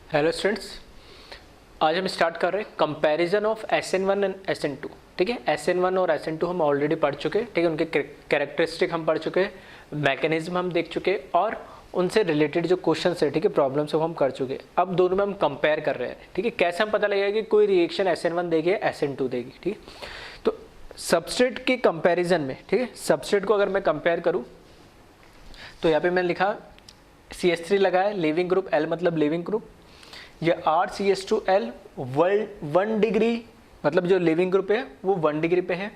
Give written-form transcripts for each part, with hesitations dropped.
Hello students, आज हम start कर रहे हैं comparison of SN1 and SN2। ठीक है, SN1 और SN2 हम ऑलरेडी पढ़ चुके हैं। ठीक है, उनके कैरेक्टरिस्टिक हम पढ़ चुके हैं, मैकेनिज्म हम देख चुके हैं और उनसे रिलेटेड जो क्वेश्चन है, ठीक है, प्रॉब्लम्स वो हम कर चुके हैं। अब दोनों में हम कंपेयर कर रहे हैं। ठीक है, कैसे हम पता लगेगा कि कोई रिएक्शन SN1 देगी या SN2 देगी। ठीक है, तो सबस्ट्रेट के कंपेरिजन में, ठीक है, सबस्ट्रेट को अगर मैं कंपेयर करूँ तो यहाँ पे मैंने लिखा CH3 लगाया, लिविंग ग्रुप L मतलब लिविंग ग्रुप, ये RCH2L 1 डिग्री मतलब जो लिविंग ग्रुप है वो 1 डिग्री पे है।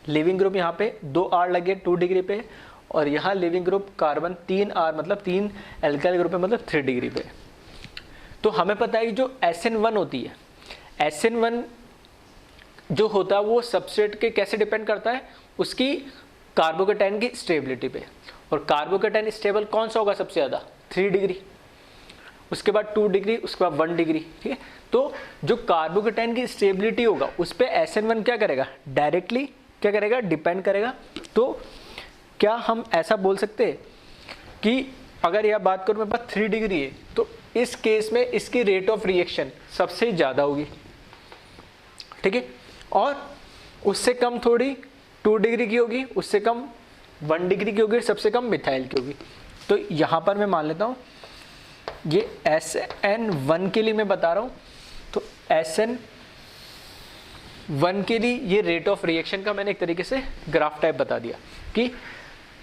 लिविंग ग्रुप यहाँ पे 2 R लगे 2 डिग्री पे, और यहाँ लिविंग ग्रुप कार्बन 3 R मतलब 3 एल्काइल ग्रुप है मतलब 3 डिग्री पे। तो हमें पता है कि जो SN1 होती है, SN1 जो होता है वो सबस्ट्रेट के कैसे डिपेंड करता है, उसकी कार्बोकेटाइन की स्टेबिलिटी पे। और कार्बोकेटाइन स्टेबल कौन सा होगा सबसे ज़्यादा, 3 डिग्री, उसके बाद 2 डिग्री, उसके बाद 1 डिग्री। ठीक है, तो जो कार्बोकेटाइन की स्टेबिलिटी होगा उस पर SN1 क्या करेगा, डायरेक्टली क्या करेगा, डिपेंड करेगा। तो क्या हम ऐसा बोल सकते हैं कि अगर यह बात करूँ मेरे पास 3 डिग्री है तो इस केस में इसकी रेट ऑफ रिएक्शन सबसे ज़्यादा होगी। ठीक है, और उससे कम थोड़ी 2 डिग्री की होगी, उससे कम 1 डिग्री की होगी, सबसे कम मिथाइल की होगी। तो यहाँ पर मैं मान लेता हूँ ये SN1 के लिए मैं बता रहा हूँ। तो SN1 के लिए ये रेट ऑफ रिएक्शन का मैंने एक तरीके से ग्राफ टाइप बता दिया कि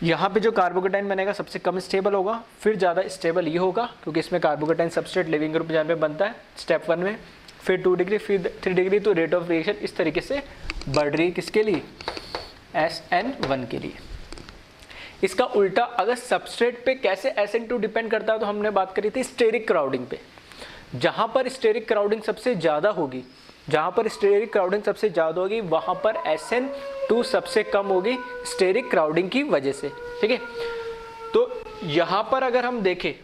यहाँ पे जो कार्बोकेटाइन बनेगा सबसे कम स्टेबल होगा, फिर ज़्यादा स्टेबल ये होगा क्योंकि इसमें कार्बोकेटाइन सबस्ट्रेट लिविंग ग्रुप जहाँ पे बनता है स्टेप 1 में, फिर 2 डिग्री, फिर 3 डिग्री। तो रेट ऑफ रिएक्शन इस तरीके से बढ़ रही है किसके लिए, SN1 के लिए। इसका उल्टा अगर सबस्ट्रेट पे कैसे SN2 डिपेंड करता है तो हमने बात करी थी स्टेरिक क्राउडिंग पे। जहां पर स्टेरिक क्राउडिंग सबसे ज़्यादा होगी, जहां पर स्टेरिक क्राउडिंग सबसे ज़्यादा होगी वहां पर SN2 सबसे कम होगी स्टेरिक क्राउडिंग की वजह से। ठीक है, तो यहां पर अगर हम देखें,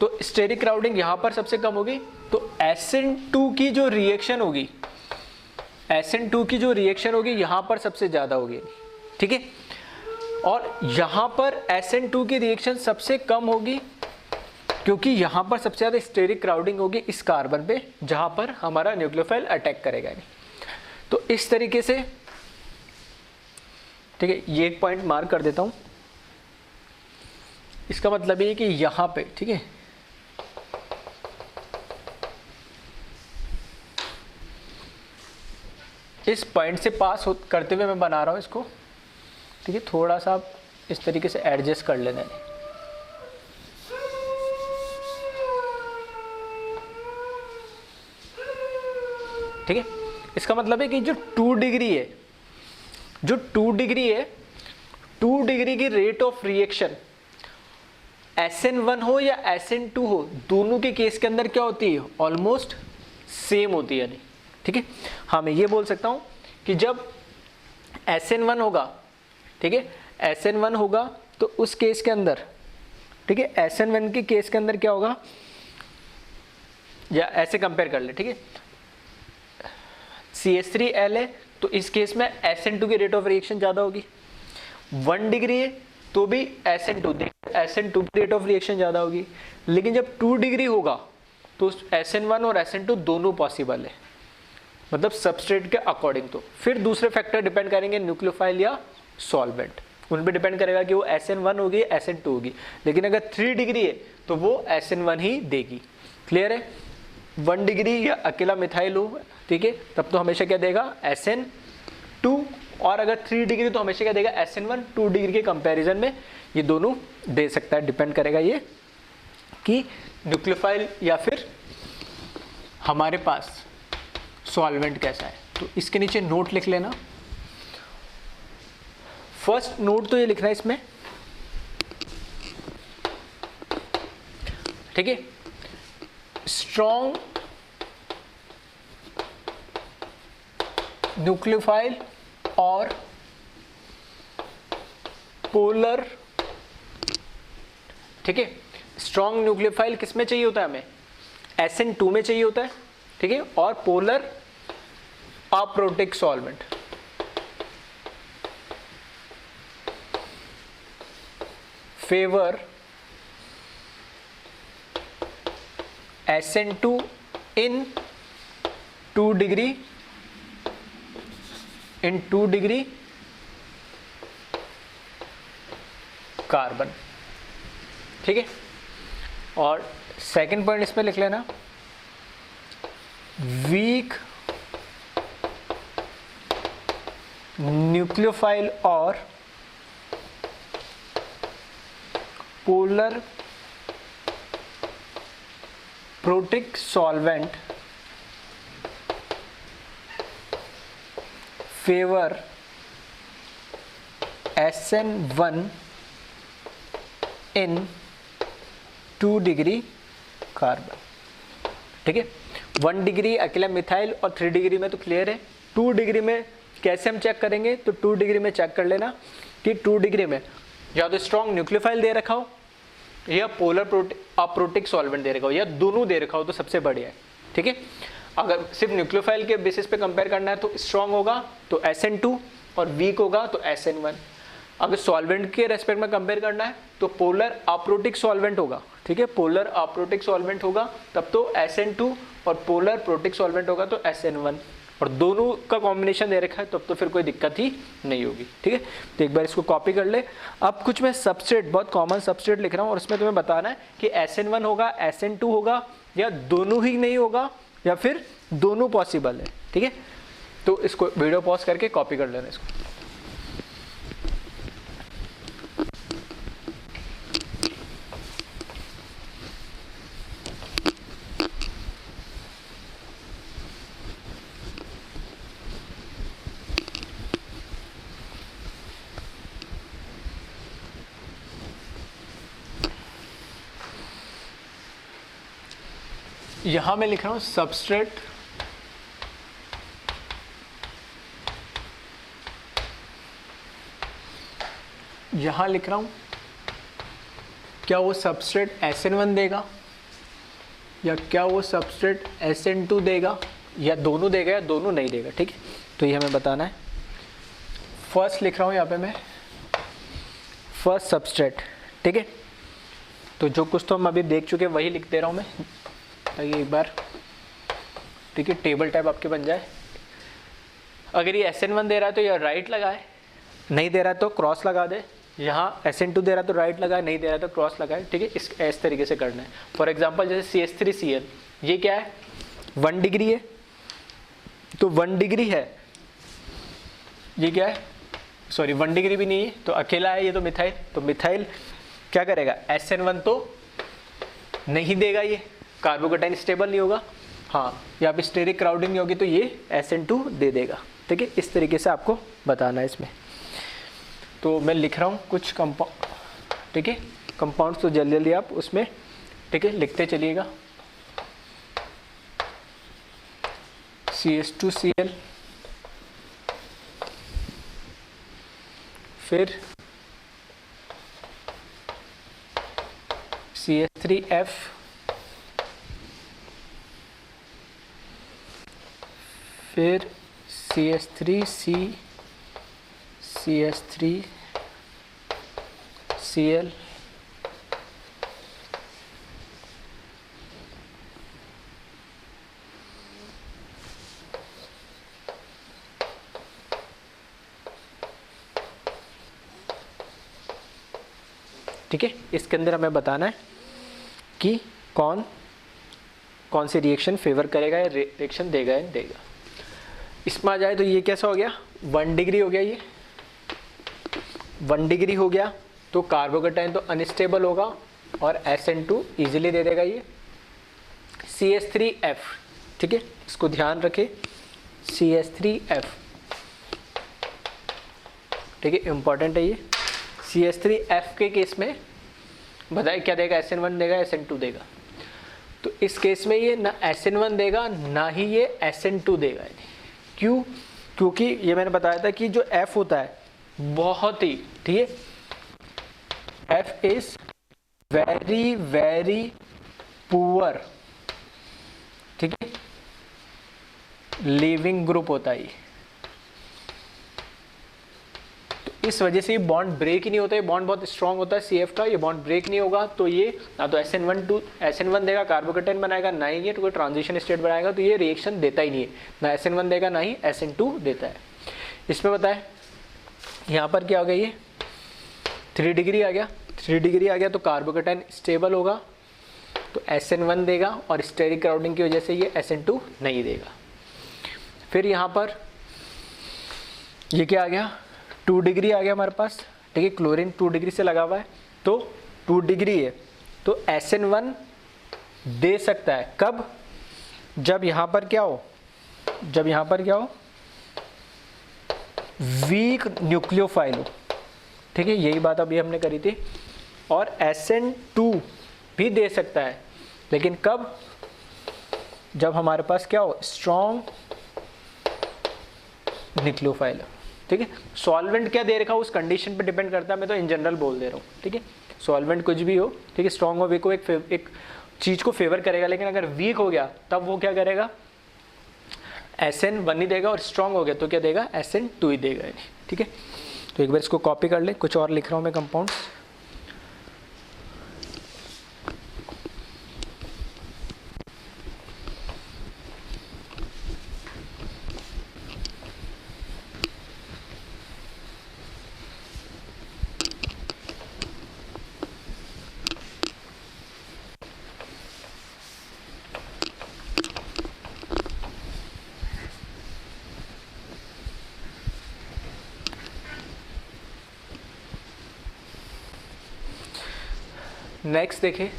तो स्टेरिक क्राउडिंग यहां पर सबसे कम होगी। तो SN2 की जो रिएक्शन होगी, SN2 की जो रिएक्शन होगी यहां पर सबसे ज्यादा होगी। ठीक है, और यहां पर SN2 की रिएक्शन सबसे कम होगी क्योंकि यहां पर सबसे ज्यादा स्टेरिक क्राउडिंग होगी इस कार्बन पे जहां पर हमारा न्यूक्लियोफाइल अटैक करेगा। तो इस तरीके से, ठीक है, ये एक पॉइंट मार्क कर देता हूं। इसका मतलब ये कि यहां पे, ठीक है, इस पॉइंट से पास करते हुए मैं बना रहा हूं इसको। ठीक है, थोड़ा सा आप इस तरीके से एडजस्ट कर लेना है। ठीक है, इसका मतलब है कि जो 2 डिग्री है, 2 डिग्री की रेट ऑफ रिएक्शन SN1 हो या SN2 हो, दोनों के केस के अंदर क्या होती है, ऑलमोस्ट सेम होती है। ठीक है, हाँ मैं ये बोल सकता हूं कि जब SN1 होगा, ठीक है, SN1 होगा तो उस केस के अंदर, ठीक है, SN1 के केस के अंदर क्या होगा, या ऐसे कंपेयर कर ले। ठीक है, CH3L है तो इस केस में SN2 की रेट ऑफ रिएक्शन ज्यादा होगी। 1 डिग्री है तो भी SN2 की रेट ऑफ रिएक्शन ज्यादा होगी। लेकिन जब 2 डिग्री होगा तो SN1 और SN2 दोनों पॉसिबल है, मतलब सबस्ट्रेट के अकॉर्डिंग। तो फिर दूसरे फैक्टर डिपेंड करेंगे, न्यूक्लियोफाइल या सॉल्वेंट, उन पे डिपेंड करेगा कि वो SN1 होगी SN2 होगी। लेकिन अगर 3 डिग्री है तो वो SN1 ही देगी। क्लियर है, 1 डिग्री या अकेला मिथाइल हो, ठीक है, तब तो हमेशा क्या देगा, SN2, और अगर 3 डिग्री तो हमेशा क्या देगा, SN1। 2 डिग्री के कंपैरिजन में ये दोनों दे सकता है, डिपेंड करेगा ये कि न्यूक्लियोफाइल या फिर हमारे पास सॉल्वेंट कैसा है। तो इसके नीचे नोट लिख लेना। फर्स्ट नोट तो ये लिखना है इसमें, ठीक है, स्ट्रॉन्ग न्यूक्लियोफाइल और पोलर। ठीक है, स्ट्रॉन्ग न्यूक्लियोफाइल किस में चाहिए होता है, हमें SN2 में चाहिए होता है। ठीक है, और polar aprotic solvent. Favour SN2 in 2 degree carbon, ठीक है। और सेकंड पॉइंट इसमें लिख लेना, वीक न्यूक्लियोफाइल और polar protic solvent favour SN1 इन 2 डिग्री कार्बन, ठीक है। 1 डिग्री अकेला मिथाइल और 3 डिग्री में तो क्लियर है। 2 डिग्री में कैसे हम चेक करेंगे, तो 2 डिग्री में चेक कर लेना कि 2 डिग्री में या तो स्ट्रॉन्ग न्यूक्लियोफाइल दे रखा हो या पोलर अप्रोटिक सॉल्वेंट दे रखा हो या दोनों दे रखा हो तो सबसे बढ़िया है, ठीक है। अगर सिर्फ न्यूक्लियोफाइल के बेसिस पे कंपेयर करना है तो स्ट्रॉन्ग होगा तो SN2 और वीक होगा तो SN1। अगर सॉल्वेंट के रेस्पेक्ट में कंपेयर करना है तो पोलर अप्रोटिक सॉल्वेंट होगा, ठीक है। पोलर अप्रोटिक सॉल्वेंट होगा तब तो SN2 और पोलर प्रोटिक सॉल्वेंट होगा तो SN1, और दोनों का कॉम्बिनेशन दे रखा है तब तो फिर कोई दिक्कत ही नहीं होगी, ठीक है। तो एक बार इसको कॉपी कर ले। अब कुछ मैं सबस्ट्रेट, बहुत कॉमन सबस्ट्रेट लिख रहा हूँ और इसमें तुम्हें बताना है कि SN1 होगा, SN2 होगा या दोनों ही नहीं होगा या फिर दोनों पॉसिबल है, ठीक है। तो इसको वीडियो पॉज करके कॉपी कर लेना इसको। यहां मैं लिख रहा हूं सबस्ट्रेट यहां लिख रहा हूं क्या वो सबस्ट्रेट SN1 देगा या क्या वो सबस्ट्रेट SN2 देगा या दोनों देगा या दोनों नहीं देगा, ठीक है। तो ये हमें बताना है। फर्स्ट लिख रहा हूं यहां पे मैं फर्स्ट सबस्ट्रेट, ठीक है। तो जो कुछ तो हम अभी देख चुके वही लिख दे रहा हूं मैं ताकि एक बार, ठीक है, टेबल टाइप आपके बन जाए। अगर ये SN1 दे रहा है तो ये राइट लगाए, नहीं दे रहा है तो क्रॉस लगा दे। यहाँ SN2 दे रहा है तो राइट लगाए, नहीं दे रहा है तो क्रॉस लगाए, ठीक है। इस तरीके से करना है। फॉर एग्जांपल जैसे CH3Cl, ये क्या है 1 डिग्री है तो 1 डिग्री है, ये क्या है, सॉरी 1 डिग्री भी नहीं है तो अकेला है ये तो मिथाइल, तो मिथाइल क्या करेगा SN1 तो नहीं देगा, ये कार्बोकेटाइन स्टेबल नहीं होगा, हाँ, या पे स्टेरिक क्राउडिंग नहीं होगी तो ये SN2 दे देगा, ठीक है। इस तरीके से आपको बताना है इसमें। तो मैं लिख रहा हूँ कुछ कंपाउंड, ठीक है, कंपाउंड्स तो जल्दी जल्दी आप उसमें, ठीक है, लिखते चलिएगा। CH2Cl, फिर CH3F, फिर CH3C, CH3Cl, ठीक है। इसके अंदर हमें बताना है कि कौन कौन सी रिएक्शन फेवर करेगा या रिएक्शन देगा या देगा। इसमें आ जाए तो ये कैसा हो गया 1 डिग्री हो गया, ये 1 डिग्री हो गया तो कार्बोकेटाइन तो अनस्टेबल होगा और SN2 इजीली दे देगा ये। CH3F, ठीक है, इसको ध्यान रखें, CH3F, ठीक है, इंपॉर्टेंट है ये। CH3F के केस में बताए क्या देगा, SN1 देगा, SN2 देगा। तो इस केस में ये ना SN1 देगा ना ही ये SN2 देगा। क्यों? क्योंकि ये मैंने बताया था कि जो F होता है बहुत ही, ठीक है, F is very very poor, ठीक है, लिविंग ग्रुप होता है। तो इस वजह से ये बॉन्ड ब्रेक ही नहीं होता है, बॉन्ड बहुत स्ट्रांग होता है CF का, ये बॉन्ड ब्रेक नहीं होगा तो ये ना तो SN1 देगा कार्बोकेटाइन बनाएगा, ना ही ये कोई ट्रांजिशन स्टेट बनाएगा, तो ये रिएक्शन देता ही नहीं है, ना SN1 देगा ना ही SN2 देता है। इसमें बताए यहाँ पर क्या हो गया, ये 3 डिग्री आ गया, 3 डिग्री आ गया तो कार्बोकेटाइन स्टेबल होगा तो SN1 देगा और स्टेरिक क्राउडिंग की वजह से ये SN2 नहीं देगा। फिर यहाँ पर ये क्या आ गया, 2 डिग्री आ गया हमारे पास, ठीक है, क्लोरीन 2 डिग्री से लगा हुआ है तो 2 डिग्री है तो SN1 दे सकता है कब, जब यहाँ पर क्या हो, जब यहाँ पर क्या हो, वीक न्यूक्लियोफाइल हो, ठीक है, यही बात अभी हमने करी थी। और SN2 भी दे सकता है लेकिन कब, जब हमारे पास क्या हो, स्ट्रॉन्ग न्यूक्लियोफाइल, ठीक है। सॉल्वेंट क्या दे रखा हो उस कंडीशन पे डिपेंड करता है, मैं तो इन जनरल बोल दे रहा हूँ, ठीक है। सॉल्वेंट कुछ भी हो, ठीक है, स्ट्रॉन्ग हो वीक हो, एक चीज को फेवर करेगा, लेकिन अगर वीक हो गया तब वो क्या करेगा, SN1 ही देगा, और स्ट्रॉन्ग हो गया तो क्या देगा, SN2 ही देगा, ठीक है। तो एक बार इसको कॉपी कर ले, कुछ और लिख रहा हूँ मैं कंपाउंड। नेक्स्ट देखिए,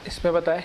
इसमें बताए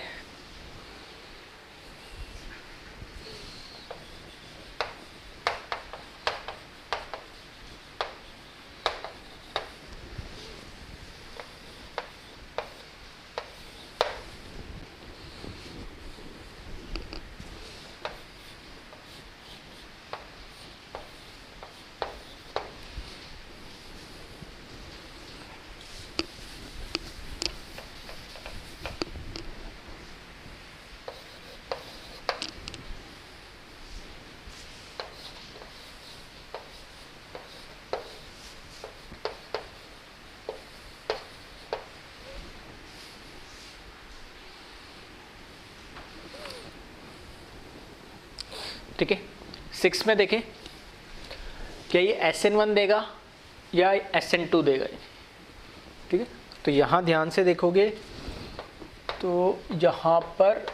ठीक है। 6 में देखें क्या ये SN1 देगा या SN2 देगा, ठीक है। तो यहाँ ध्यान से देखोगे तो यहाँ पर,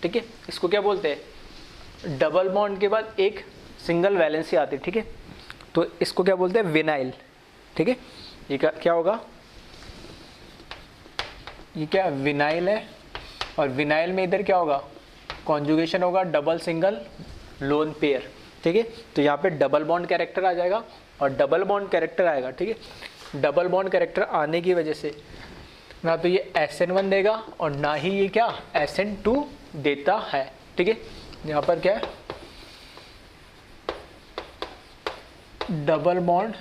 ठीक है, इसको क्या बोलते हैं, डबल बॉन्ड के बाद एक सिंगल वैलेंसी आती है, ठीक है, तो इसको क्या बोलते हैं, विनाइल, ठीक है। ये क्या होगा, ये क्या विनाइल है, और विनाइल में इधर क्या होगा, कॉन्जुगेशन होगा डबल सिंगल लोन पेयर, ठीक है। तो यहाँ पे डबल बॉन्ड कैरेक्टर आ जाएगा और डबल बॉन्ड कैरेक्टर आएगा, ठीक है। डबल बॉन्ड कैरेक्टर आने की वजह से ना तो ये SN1 देगा और ना ही ये क्या SN2 देता है, ठीक है। यहाँ पर क्या है, डबल बॉन्ड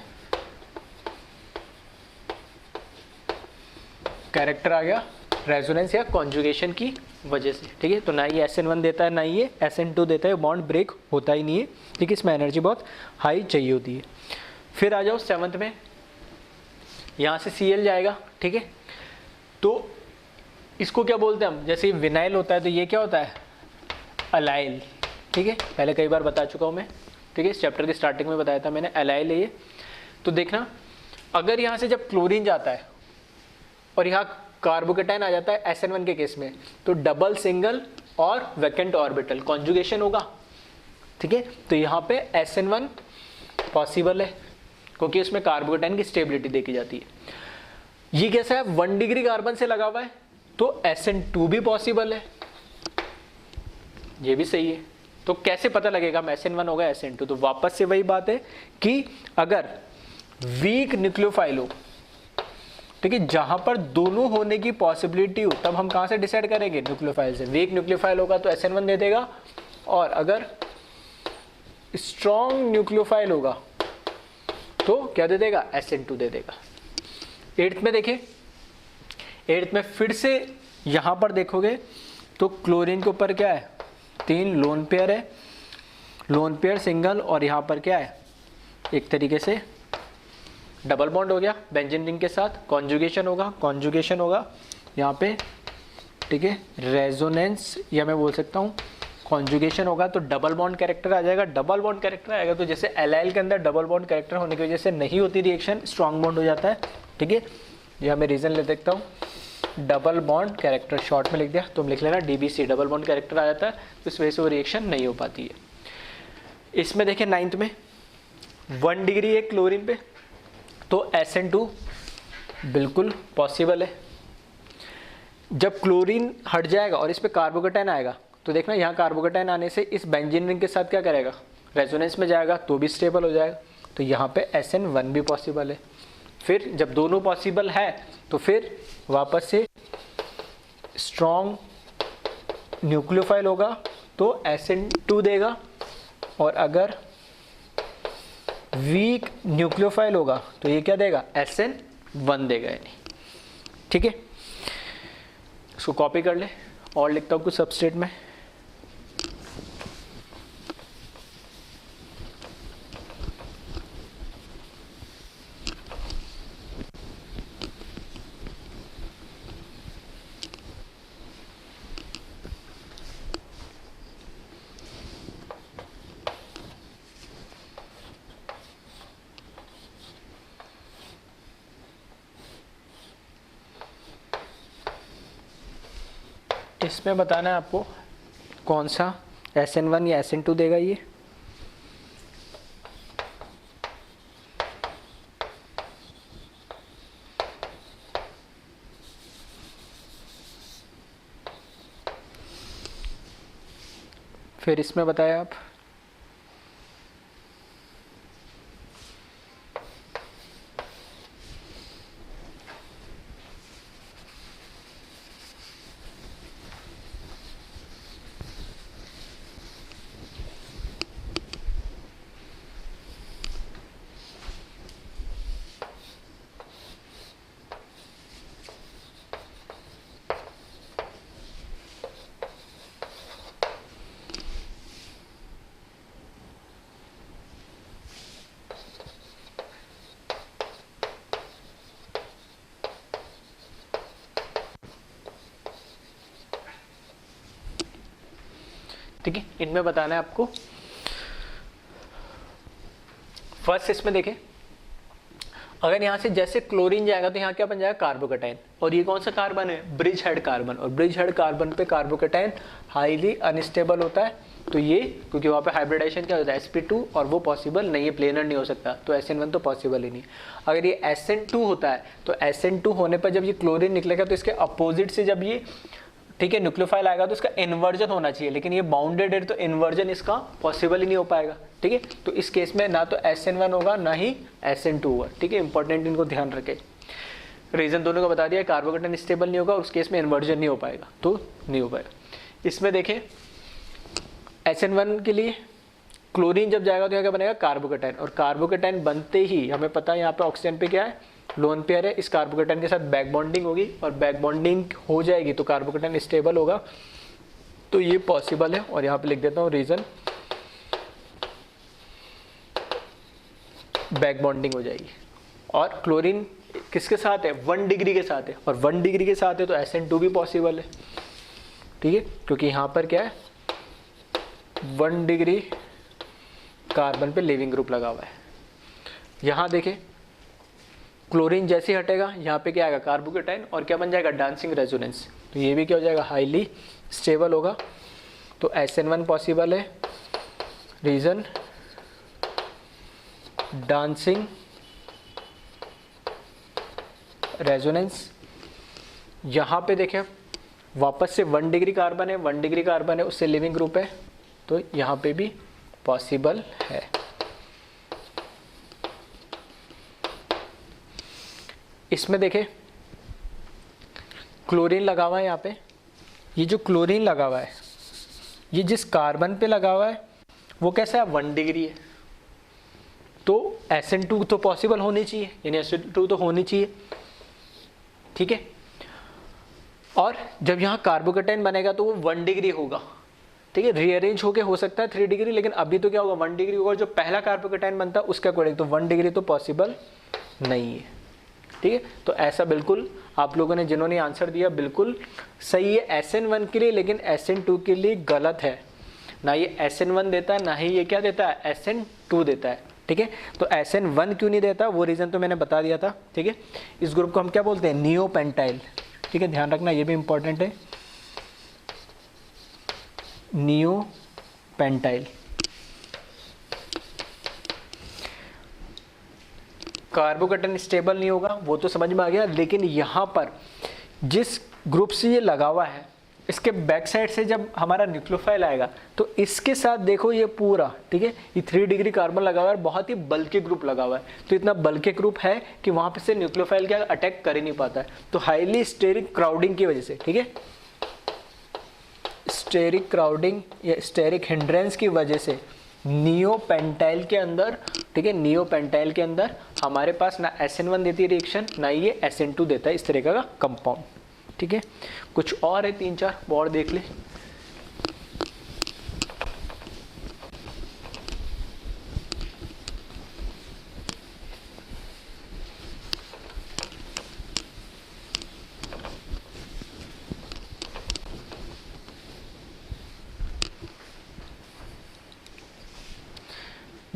कैरेक्टर आ गया रेजोनेंस या कॉन्जुगेशन की वजह से, ठीक है। तो ना ये SN1 देता है ना ही ये SN2 देता है, बॉन्ड ब्रेक होता ही नहीं है, ठीक है। इसमें एनर्जी बहुत हाई चाहिए होती है। फिर आ जाओ 7th में, यहाँ से Cl जाएगा, ठीक है। तो इसको क्या बोलते हैं हम, जैसे विनाइल होता है तो ये क्या होता है, अलाइल, ठीक है, पहले कई बार बता चुका हूँ मैं, ठीक है, इस चैप्टर के स्टार्टिंग में बताया था मैंने, अलाइल है ये। तो देखना अगर यहाँ से जब क्लोरीन जाता है और यहाँ कार्बोकेटाइन आ जाता है SN1 के केस में, तो डबल सिंगल और वैकेंट ऑर्बिटल कॉन्जुगेशन होगा, ठीक है। तो यहाँ पे SN1 पॉसिबल है क्योंकि उसमें कार्बोकेटाइन की स्टेबिलिटी देखी जाती है। ये कैसा है, 1 डिग्री कार्बन से लगा हुआ है तो SN2 भी पॉसिबल है, ये भी सही है। तो कैसे पता लगेगा SN1 होगा SN2, तो वापस से वही बात है कि अगर वीक न्यूक्लियोफाइल हो, ठीक है, जहां पर दोनों होने की पॉसिबिलिटी हो, तब हम कहां से डिसाइड करेंगे, न्यूक्लियोफाइल से। वीक न्यूक्लियोफाइल होगा तो SN1 दे देगा, और अगर स्ट्रॉन्ग न्यूक्लियोफाइल होगा तो क्या दे देगा, SN2 दे देगा। 8th में देखें, 8th में फिर से यहाँ पर देखोगे तो क्लोरीन के ऊपर क्या है, 3 लोन पेयर है, लोन पेयर सिंगल, और यहाँ पर क्या है, एक तरीके से डबल बॉन्ड हो गया बेंजीन रिंग के साथ, कॉन्जुगेशन होगा यहाँ पे, ठीक है, रेजोनेंस या मैं बोल सकता हूँ कॉन्जुगेशन होगा, तो डबल बॉन्ड कैरेक्टर आ जाएगा। डबल बॉन्ड कैरेक्टर आएगा तो जैसे एलाइल के अंदर डबल बॉन्ड कैरेक्टर होने की वजह से नहीं होती रिएक्शन, स्ट्रॉन्ग बॉन्ड हो जाता है, ठीक है। यह मैं रीजन ले देखता हूँ, डबल बॉन्ड कैरेक्टर शॉर्ट में लिख दिया, तुम लिख लेना DBC, डबल बॉन्ड कैरेक्टर आ जाता है, तो इस वजह से वो रिएक्शन नहीं हो पाती है। इसमें देखिए 9th में 1 डिग्री है क्लोरीन पे, तो SN2 बिल्कुल पॉसिबल है। जब क्लोरीन हट जाएगा और इस पे कार्बोकेटाइन आएगा, तो देखना यहाँ कार्बोकेटाइन आने से इस बेंजीन रिंग के साथ क्या करेगा, रेजोनेंस में जाएगा, तो भी स्टेबल हो जाएगा, तो यहाँ पे SN1 भी पॉसिबल है। फिर जब दोनों पॉसिबल है तो फिर वापस से स्ट्रॉन्ग न्यूक्लियोफाइल होगा तो SN2 देगा, और अगर वीक न्यूक्लियोफाइल होगा तो ये क्या देगा, SN1 देगा, यानी ठीक है। इसको कॉपी कर ले और लिखता हूँ कुछ सबस्ट्रेट में। इसमें बताना है आपको कौन सा SN1 या SN2 देगा ये। फिर इसमें बताया आप ठीक है। इनमें बताना है आपको, फर्स्ट इसमें देखें, अगर यहाँ से जैसे क्लोरीन जाएगा तो यहाँ क्या बन जाएगा, कार्बोकेटाइन, और ये कौन सा कार्बन है, ब्रिज हेड कार्बन, और ब्रिज हेड कार्बन पे कार्बोकेटाइन हाईली अनस्टेबल होता है, तो ये क्योंकि वहाँ पे हाइब्रिडाइजेशन क्या होता है sp2, और वो पॉसिबल नहीं है, प्लेनर नहीं हो सकता, तो SN1 तो पॉसिबल ही नहीं। अगर ये SN2 होता है तो SN2 होने पर जब ये क्लोरीन निकलेगा तो इसके अपोजिट से जब ये, ठीक है, न्यूक्लियोफाइल आएगा तो इसका इन्वर्जन होना चाहिए, लेकिन ये बाउंडेड है तो इन्वर्जन इसका पॉसिबल ही नहीं हो पाएगा, ठीक है। तो इस केस में ना तो SN1 होगा ना ही SN2 होगा, ठीक है, इंपॉर्टेंट, इनको ध्यान रखें। रीजन दोनों का बता दिया, कार्बोकेटाइन स्टेबल नहीं होगा, उस केस में इन्वर्जन नहीं हो पाएगा, तो नहीं हो पाएगा। इसमें देखें SN1 के लिए क्लोरीन जब जाएगा तो यहाँ क्या बनेगा, कार्बोकेटाइन, और कार्बोकेटाइन बनते ही हमें पता है यहाँ पे ऑक्सीजन पे क्या है, लोन पेयर है, इस कार्बोकेटाइन के साथ बैक बॉन्डिंग होगी, और बैक बॉन्डिंग हो जाएगी तो कार्बोकेटाइन स्टेबल होगा, तो ये पॉसिबल है। और यहाँ पे लिख देता हूँ रीजन, बैक बॉन्डिंग हो जाएगी। और क्लोरीन किसके साथ है, 1 डिग्री के साथ है, और 1 डिग्री के साथ है तो SN2 भी पॉसिबल है, ठीक है, क्योंकि यहाँ पर क्या है, 1 डिग्री कार्बन पे लिविंग ग्रुप लगा हुआ है। यहाँ देखें क्लोरीन जैसे ही हटेगा यहाँ पे क्या आएगा, कार्बोकेटाइन, और क्या बन जाएगा, डांसिंग रेजोनेंस, तो ये भी क्या हो जाएगा, हाईली स्टेबल होगा, तो SN1 पॉसिबल है। Reason, dancing resonance. यहाँ पे देखें वापस से 1 डिग्री कार्बन है, 1 डिग्री कार्बन है, उससे लिविंग ग्रुप है, तो यहाँ पे भी पॉसिबल है। इसमें देखें क्लोरीन लगा हुआ है यहाँ पे, ये जो क्लोरीन लगा हुआ है ये जिस कार्बन पे लगा हुआ है वो कैसा है, 1 डिग्री है, तो SN2 तो पॉसिबल होनी चाहिए, यानी SN2 तो होनी चाहिए, ठीक है। और जब यहाँ कार्बोकेटाइन बनेगा तो वो 1 डिग्री होगा, ठीक है, रीअरेंज होके हो सकता है 3 डिग्री, लेकिन अभी तो क्या होगा 1 डिग्री होगा। जो पहला कार्बोकेटाइन बनता है उसके अकॉर्डिंग तो 1 डिग्री तो पॉसिबल नहीं है, ठीक है। तो ऐसा बिल्कुल आप लोगों ने जिन्होंने आंसर दिया बिल्कुल सही है SN1 के लिए, लेकिन SN2 के लिए गलत है। ना ये SN1 देता है, ना ही ये क्या देता है SN2 देता है, ठीक है। तो SN1 क्यों नहीं देता वो रीज़न तो मैंने बता दिया था, ठीक है। इस ग्रुप को हम क्या बोलते हैं, नियोपेंटाइल, ठीक है, ध्यान रखना ये भी इंपॉर्टेंट है, नियोपेंटाइल। कार्बोकेटाइन स्टेबल नहीं होगा वो तो समझ में आ गया, लेकिन यहाँ पर जिस ग्रुप से ये लगा हुआ है इसके बैक साइड से जब हमारा न्यूक्लियोफाइल आएगा तो इसके साथ देखो ये पूरा, ठीक है, ये 3 डिग्री कार्बन लगा हुआ है, बहुत ही बल्कि ग्रुप लगा हुआ है। तो इतना बल्कि ग्रुप है कि वहाँ पे से न्यूक्लियोफाइल क्या अटैक कर ही नहीं पाता है। तो हाईली स्टेरिक क्राउडिंग की वजह से, ठीक है, स्टेरिक क्राउडिंग या स्टेरिक हिंड्रेंस की वजह से नियोपेंटाइल के अंदर, ठीक है, नियोपेंटाइल के अंदर हमारे पास ना SN1 देती है रिएक्शन, ना ये SN2 देता है इस तरह का कंपाउंड, ठीक है। कुछ और है 3-4 और देख ले।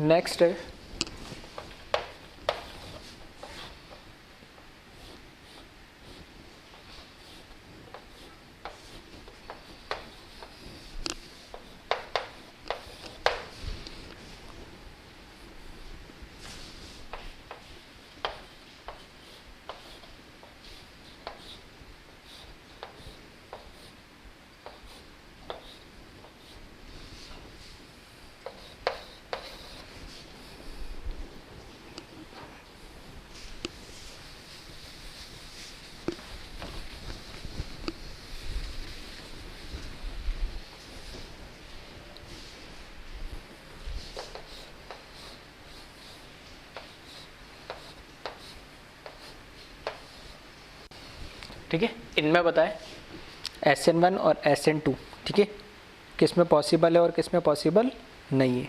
नेक्स्ट है ठीक है, इनमें बताएं SN1 और SN2, ठीक है, किस में पॉसिबल है और किस में पॉसिबल नहीं है।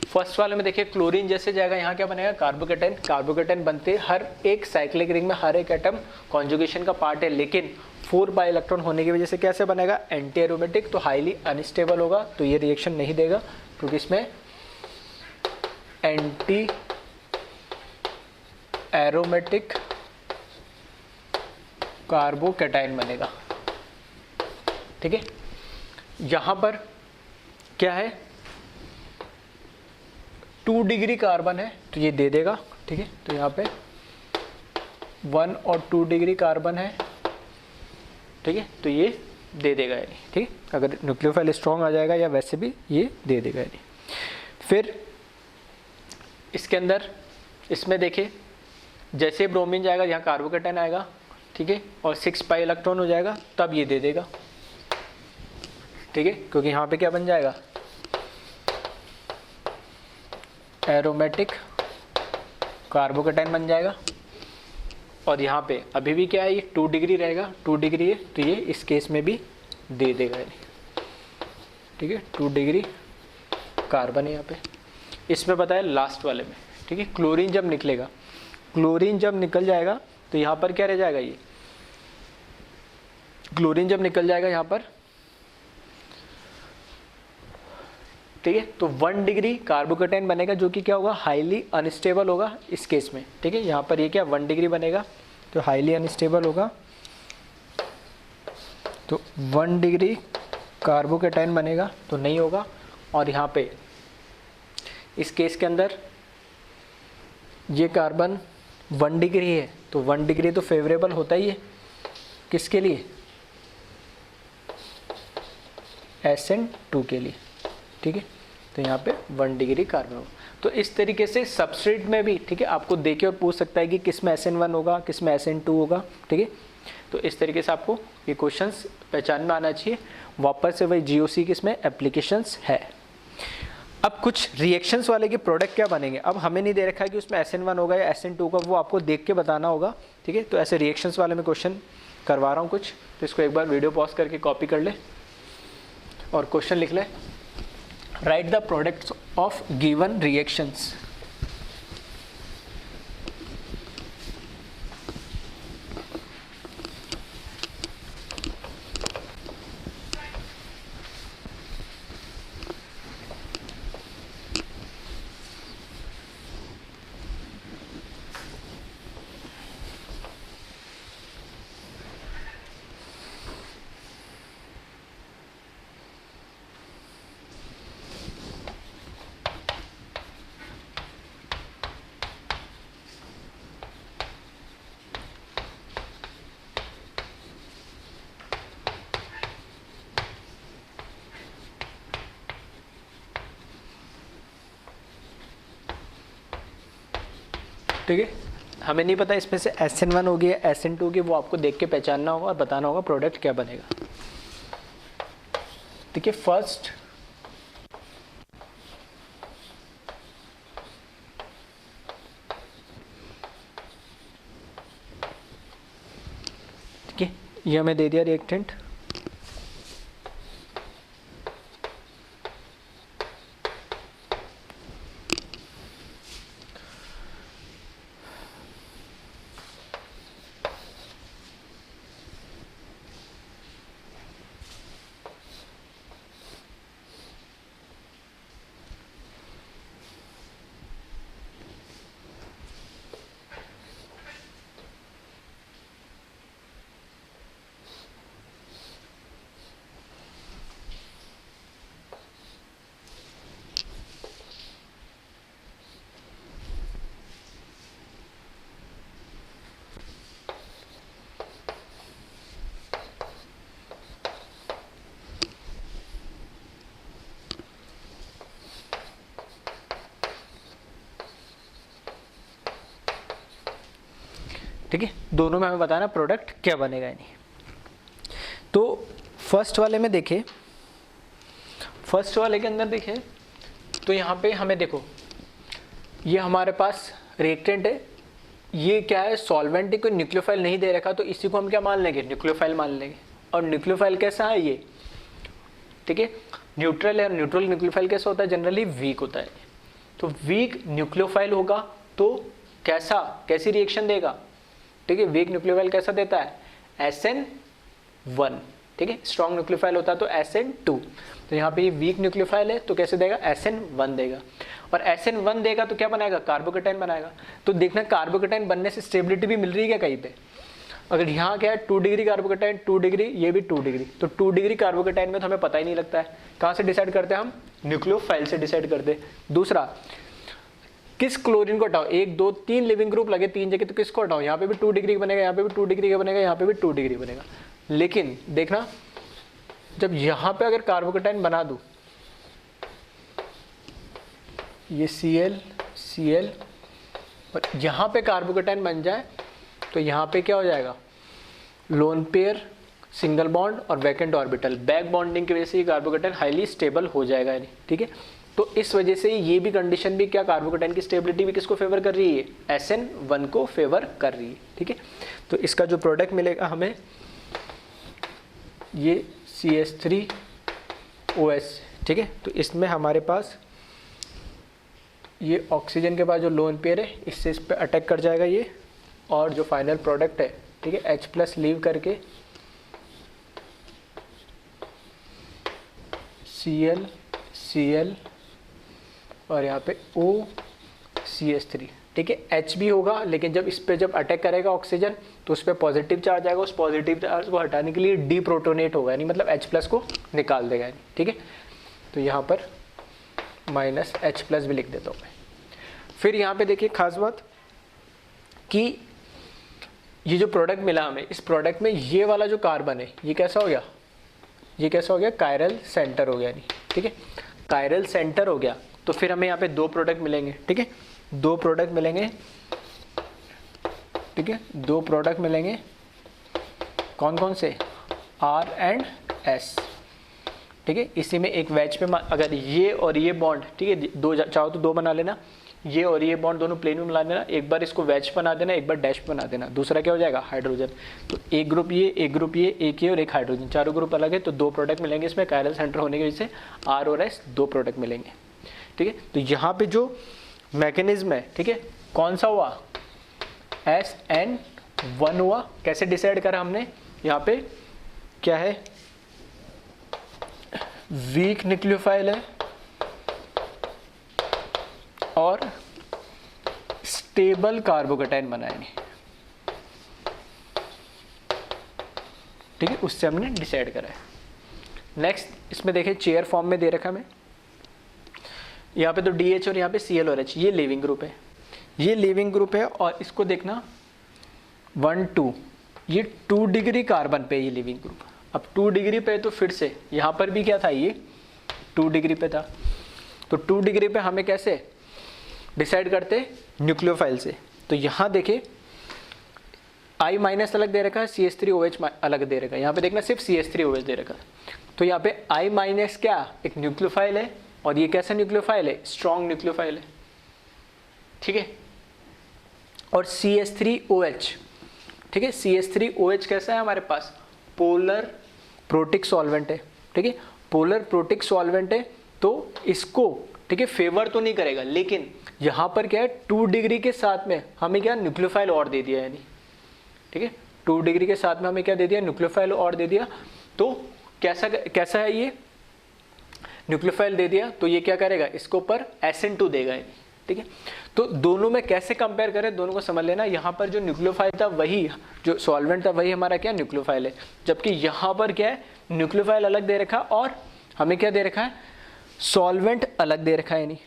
फर्स्ट वाले में देखिए क्लोरीन जैसे जाएगा, यहाँ क्या बनेगा कार्बोकेटाइन। कार्बोकेटाइन बनते हर एक साइक्लिक रिंग में हर एक एटम कॉन्जुगेशन का पार्ट है, लेकिन 4 बाई इलेक्ट्रॉन होने की वजह से कैसे बनेगा एंटी एरोमेटिक, तो हाईली अनस्टेबल होगा, तो ये रिएक्शन नहीं देगा क्योंकि इसमें एंटी एरोमेटिक कार्बोकेटाइन बनेगा, ठीक है। यहाँ पर क्या है 2 डिग्री कार्बन है तो ये दे देगा, ठीक है। तो यहाँ पे 1 और 2 डिग्री कार्बन है, ठीक है, तो ये दे देगा यानी, ठीक है। अगर न्यूक्लियोफाइल स्ट्रॉन्ग आ जाएगा या वैसे भी ये दे देगा यानी। फिर इसके अंदर इसमें देखिए जैसे ब्रोमीन जाएगा यहाँ कार्बोकेटाइन आएगा, ठीक है, और 6 पाई इलेक्ट्रॉन हो जाएगा तब ये दे देगा, ठीक है, क्योंकि यहाँ पे क्या बन जाएगा एरोमेटिक कार्बोकेटाइन बन जाएगा। और यहाँ पे अभी भी क्या है ये 2 डिग्री रहेगा, 2 डिग्री है तो ये इस केस में भी दे देगा यानी, ठीक है, 2 डिग्री कार्बन है यहाँ पे। इसमें बताया लास्ट वाले में, ठीक है, क्लोरीन जब निकलेगा, क्लोरीन जब निकल जाएगा तो यहाँ पर क्या रह जाएगा ये क्लोरीन जब निकल जाएगा यहाँ पर, ठीक है, तो 1 डिग्री कार्बोकेटाइन बनेगा जो कि क्या होगा हाईली अनस्टेबल होगा इस केस में, ठीक है। यहाँ पर ये क्या 1 डिग्री बनेगा तो हाईली अनस्टेबल होगा, तो 1 डिग्री कार्बोकेटाइन बनेगा तो नहीं होगा। और यहाँ पे इस केस के अंदर ये कार्बन 1 डिग्री है तो 1 डिग्री तो फेवरेबल होता ही है किसके लिए SN2 के लिए, ठीक है। तो यहाँ पे 1 डिग्री कार्बन होगा। तो इस तरीके से सबस्ट्रेट में भी, ठीक है, आपको देके और पूछ सकता है कि किस में SN1 होगा किस में SN2 होगा, ठीक है। तो इस तरीके से आपको ये क्वेश्चंस पहचान में आना चाहिए। वापस से वही GOC की इसमें एप्लीकेशंस है। अब कुछ रिएक्शंस वाले के प्रोडक्ट क्या बनेंगे, अब हमें नहीं दे रखा है कि उसमें SN1 होगा या SN2 होगा, वो आपको देख के बताना होगा, ठीक है। तो ऐसे रिएक्शंस वाले में क्वेश्चन करवा रहा हूँ कुछ, तो इसको एक बार वीडियो पॉज करके कॉपी कर ले और क्वेश्चन लिख ले। Right the products of given reactions. ठीक है, हमें नहीं पता इसमें से SN1 होगी या SN2 होगी, वो आपको देख के पहचानना होगा और बताना होगा प्रोडक्ट क्या बनेगा। ठीक है, फर्स्ट ठीक है, ये हमें दे दिया रिएक्टेंट, ठीक है, दोनों में हमें बताना प्रोडक्ट क्या बनेगा नहीं। तो फर्स्ट वाले में देखें, फर्स्ट वाले के अंदर देखें तो यहाँ पे हमें देखो, ये हमारे पास रिएक्टेंट है, ये क्या है सॉल्वेंट है, कोई न्यूक्लियोफाइल नहीं दे रखा, तो इसी को हम क्या मान लेंगे, न्यूक्लियोफाइल मान लेंगे। और न्यूक्लियोफाइल कैसा है ये, ठीक है, न्यूट्रल है, और न्यूट्रल न्यूक्लियोफाइल कैसा होता है, जनरली वीक होता है। तो वीक न्यूक्लियोफाइल होगा तो कैसी रिएक्शन देगा, ठीक है, वीक न्यूक्लियोफाइल कैसा देता है SN1, ठीक है, स्ट्रॉन्ग न्यूक्लियोफाइल होता है तो SN2। तो यहाँ पे ये वीक न्यूक्लियोफाइल है तो कैसे देगा, SN1 देगा, और SN1 देगा तो क्या बनाएगा, कार्बोकेटाइन बनाएगा। तो देखना कार्बोकेटाइन बनने से स्टेबिलिटी भी मिल रही है क्या कहीं पे, अगर यहाँ क्या है 2 डिग्री कार्बोकेटाइन, 2 डिग्री, ये भी 2 डिग्री, तो 2 डिग्री कार्बोकेटाइन में तो हमें पता ही नहीं लगता है। कहाँ से डिसाइड करते हैं हम, न्यूक्लियोफाइल से डिसाइड करते हैं। दूसरा, किस क्लोरीन को हटाओ, 1 2 3 लिविंग ग्रुप लगे 3 जगह, तो किसको हटाओ, यहाँ पे भी 2 डिग्री बनेगा, यहाँ पे भी 2 डिग्री का बनेगा, यहाँ पे भी 2 डिग्री बनेगा। लेकिन देखना जब यहाँ पे अगर कार्बोकेटाइन बना दूँ, ये Cl और यहाँ पे कार्बोकेटाइन बन जाए तो यहाँ पे क्या हो जाएगा, लोन पेयर, सिंगल बॉन्ड और वैकेंट ऑर्बिटल, बैक बॉन्डिंग की वजह से ये कार्बोकेटाइन हाईली स्टेबल हो जाएगा। ठीक है, तो इस वजह से ये भी कंडीशन भी क्या, कार्बोकेटाइन की स्टेबिलिटी भी किसको फेवर कर रही है, SN1 को फेवर कर रही है। ठीक है, तो इसका जो प्रोडक्ट मिलेगा हमें, ये CH3OH। ठीक है, तो इसमें हमारे पास ये ऑक्सीजन के बाद जो लोन पेयर है इससे इस पर अटैक कर जाएगा ये, और जो फाइनल प्रोडक्ट है, ठीक है, H+ लीव करके Cl और यहाँ पे OCH3। ठीक है, H भी होगा, लेकिन जब इस पे जब अटैक करेगा ऑक्सीजन तो उस पर पॉजिटिव चार्ज आएगा, उस पॉजिटिव चार्ज को हटाने के लिए डीप्रोटोनेट होगा, यानी मतलब H+ को निकाल देगा। ठीक है, तो यहाँ पर -H+ भी लिख देता हूँ मैं। फिर यहाँ पे देखिए खास बात कि ये जो प्रोडक्ट मिला हमें, इस प्रोडक्ट में ये वाला जो कार्बन है ये कैसा हो गया, ये कैसा हो गया, कायरल सेंटर हो गया। नहीं, ठीक है, कायरल सेंटर हो गया। तो फिर हमें यहाँ पे 2 प्रोडक्ट मिलेंगे। ठीक है, 2 प्रोडक्ट मिलेंगे। ठीक है, 2 प्रोडक्ट मिलेंगे, कौन कौन से, R and S। ठीक है, इसी में एक वेज पे अगर ये और ये बॉन्ड, ठीक है, 2 चाहो तो 2 बना लेना, ये और ये बॉन्ड दोनों प्लेन में मिला देना, एक बार इसको वेज बना देना, एक बार डैश बना देना, दूसरा क्या हो जाएगा हाइड्रोजन। तो एक ग्रुप ये, एक ग्रुप ये, एक ये और एक हाइड्रोजन, चारों ग्रुप अलग है तो दो प्रोडक्ट मिलेंगे इसमें। कायरल सेंटर होने की वजह से R और S दो प्रोडक्ट मिलेंगे, ठीक है। तो यहाँ पे जो मैकेनिज्म है, ठीक है, कौन सा हुआ, SN1 हुआ। कैसे डिसाइड करा हमने, यहाँ पे क्या है, वीक न्यूक्लियोफाइल है और स्टेबल कार्बोकेटाइन बनाएंगे, ठीक है, उससे हमने डिसाइड करा है। नेक्स्ट इसमें देखिए चेयर फॉर्म में दे रखा है, यहाँ पे तो DH और यहाँ पे Cl और H, ये लिविंग ग्रुप है, ये लिविंग ग्रुप है। और इसको देखना 1 2, ये 2 डिग्री कार्बन पे ये लिविंग ग्रुप। अब 2 डिग्री पे तो फिर से यहाँ पर भी क्या था, ये 2 डिग्री पे था। तो 2 डिग्री पे हमें कैसे डिसाइड करते, न्यूक्लियोफाइल से। तो यहाँ देखिए I- अलग दे रखा है, CH3OH अलग दे रखा है। यहाँ पे देखना सिर्फ CH3OH दे रखा है। तो यहाँ पे I- क्या, एक न्यूक्लियोफाइल है और ये कैसा न्यूक्लियोफाइल है, स्ट्रॉन्ग न्यूक्लियोफाइल है, ठीक है। और CH3OH, ठीक है, CH3OH कैसा है हमारे पास, पोलर प्रोटिक सॉल्वेंट है, ठीक है, पोलर प्रोटिक सॉल्वेंट है। तो इसको, ठीक है, फेवर तो नहीं करेगा, लेकिन यहाँ पर क्या है, 2 डिग्री के साथ में हमें क्या न्यूक्लियोफाइल और दे दिया, यानी ठीक है 2 डिग्री के साथ में हमें क्या दे दिया, न्यूक्लियोफाइल और दे दिया। तो कैसा है ये न्यूक्लियोफाइल दे दिया, तो ये क्या करेगा, इसके ऊपर SN2 देगा, ठीक है। तो दोनों में कैसे कंपेयर करें, दोनों को समझ लेना। यहाँ पर जो न्यूक्लियोफाइल था वही, जो सॉल्वेंट था वही हमारा क्या न्यूक्लियोफाइल है, जबकि यहाँ पर क्या है, न्यूक्लियोफाइल अलग दे रखा और हमें क्या दे रखा है, सॉल्वेंट अलग दे रखा है, नहीं,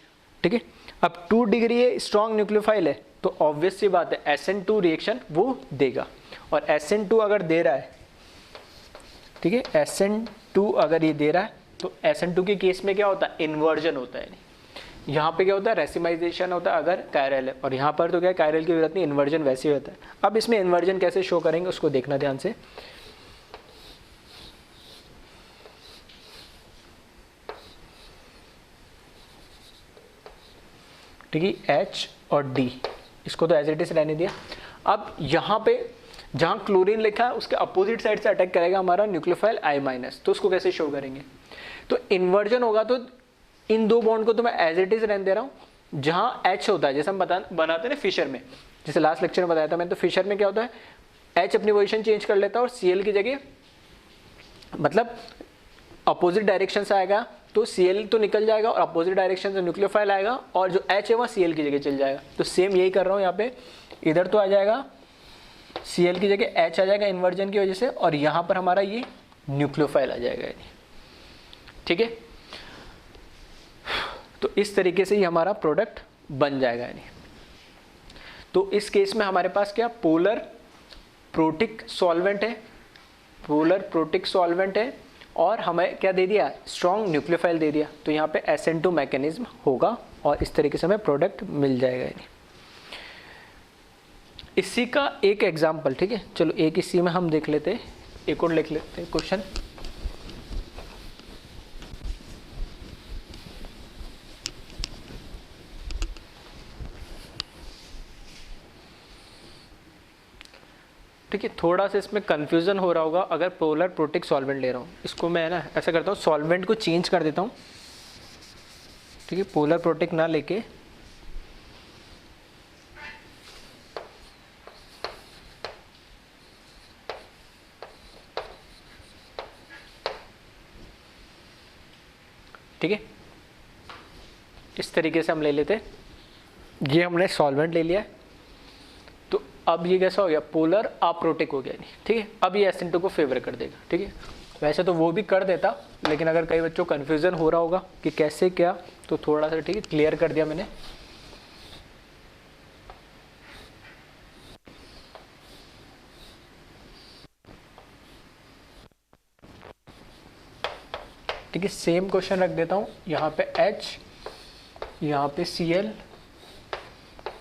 ठीक है। अब 2 डिग्री है, स्ट्रॉन्ग न्यूक्लियोफाइल है, तो ऑब्वियस सी बात है SN2 रिएक्शन वो देगा। और SN2 अगर दे रहा है, ठीक है, SN2 अगर ये दे रहा है, तो SN2 के केस में क्या होता है, इन्वर्जन होता है। यहाँ पे क्या होता है, रेसिमाइजेशन होता है अगर कायरल है, और यहाँ पर तो क्या है, कायरल की जरूरत नहीं, इन्वर्जन वैसे ही होता है। अब इसमें इन्वर्जन कैसे शो करेंगे उसको देखना ध्यान से। ठीक है, H और D, इसको तो एज इट इज रहने दिया। अब यहाँ पे जहाँ क्लोरीन लिखा है उसके अपोजिट साइड से अटैक करेगा हमारा न्यूक्लियोफाइल I-, तो उसको कैसे शो करेंगे, तो इन्वर्जन होगा। तो इन दो बॉन्ड को तो मैं एज इट इज रहने दे रहा हूँ। जहाँ H होता है, जैसे हम बनाते हैं ना फिशर में, जैसे लास्ट लेक्चर में बताया था मैंने, तो फिशर में क्या होता है, H अपनी पोजीशन चेंज कर लेता है और Cl की जगह, मतलब अपोजिट डायरेक्शन से आएगा तो Cl तो निकल जाएगा और अपोजिट डायरेक्शन से न्यूक्लियोफाइल आएगा, और जो H है वहाँ Cl की जगह चल जाएगा। तो सेम यही कर रहा हूँ यहाँ पे, इधर तो आ जाएगा Cl की जगह H आ जाएगा इन्वर्जन की वजह से, और यहाँ पर हमारा ये न्यूक्लियोफाइल आ जाएगा, ठीक है। तो इस तरीके से ही हमारा प्रोडक्ट बन जाएगा, यानी। तो इस केस में हमारे पास क्या, पोलर प्रोटिक सॉल्वेंट है, पोलर प्रोटिक सॉल्वेंट है, और हमें क्या दे दिया, स्ट्रॉन्ग न्यूक्लियोफाइल दे दिया। तो यहाँ पे SN2 मैकेनिज्म होगा और इस तरीके से हमें प्रोडक्ट मिल जाएगा, यानी। इसी का एक एग्जाम्पल, ठीक है, चलो एक इसी में हम देख लेते हैं, एक और लिख लेते हैं क्वेश्चन। ठीक है, थोड़ा सा इसमें कंफ्यूजन हो रहा होगा अगर पोलर प्रोटिक सॉल्वेंट ले रहा हूँ। इसको मैं ना ऐसा करता हूँ, सॉल्वेंट को चेंज कर देता हूँ, ठीक है, पोलर प्रोटिक ना लेके ठीक है, इस तरीके से हम ले लेते। ये हमने सॉल्वेंट ले लिया, तो अब ये कैसा हो गया, पोलर अप्रोटिक हो गया, नहीं, ठीक है। अब ये SN2 को फेवर कर देगा, ठीक है। वैसे तो वो भी कर देता, लेकिन अगर कई बच्चों को कन्फ्यूजन हो रहा होगा कि कैसे क्या, तो थोड़ा सा, ठीक है, क्लियर कर दिया मैंने। ठीक है, सेम क्वेश्चन रख देता हूँ, यहाँ पे H, यहाँ पे Cl,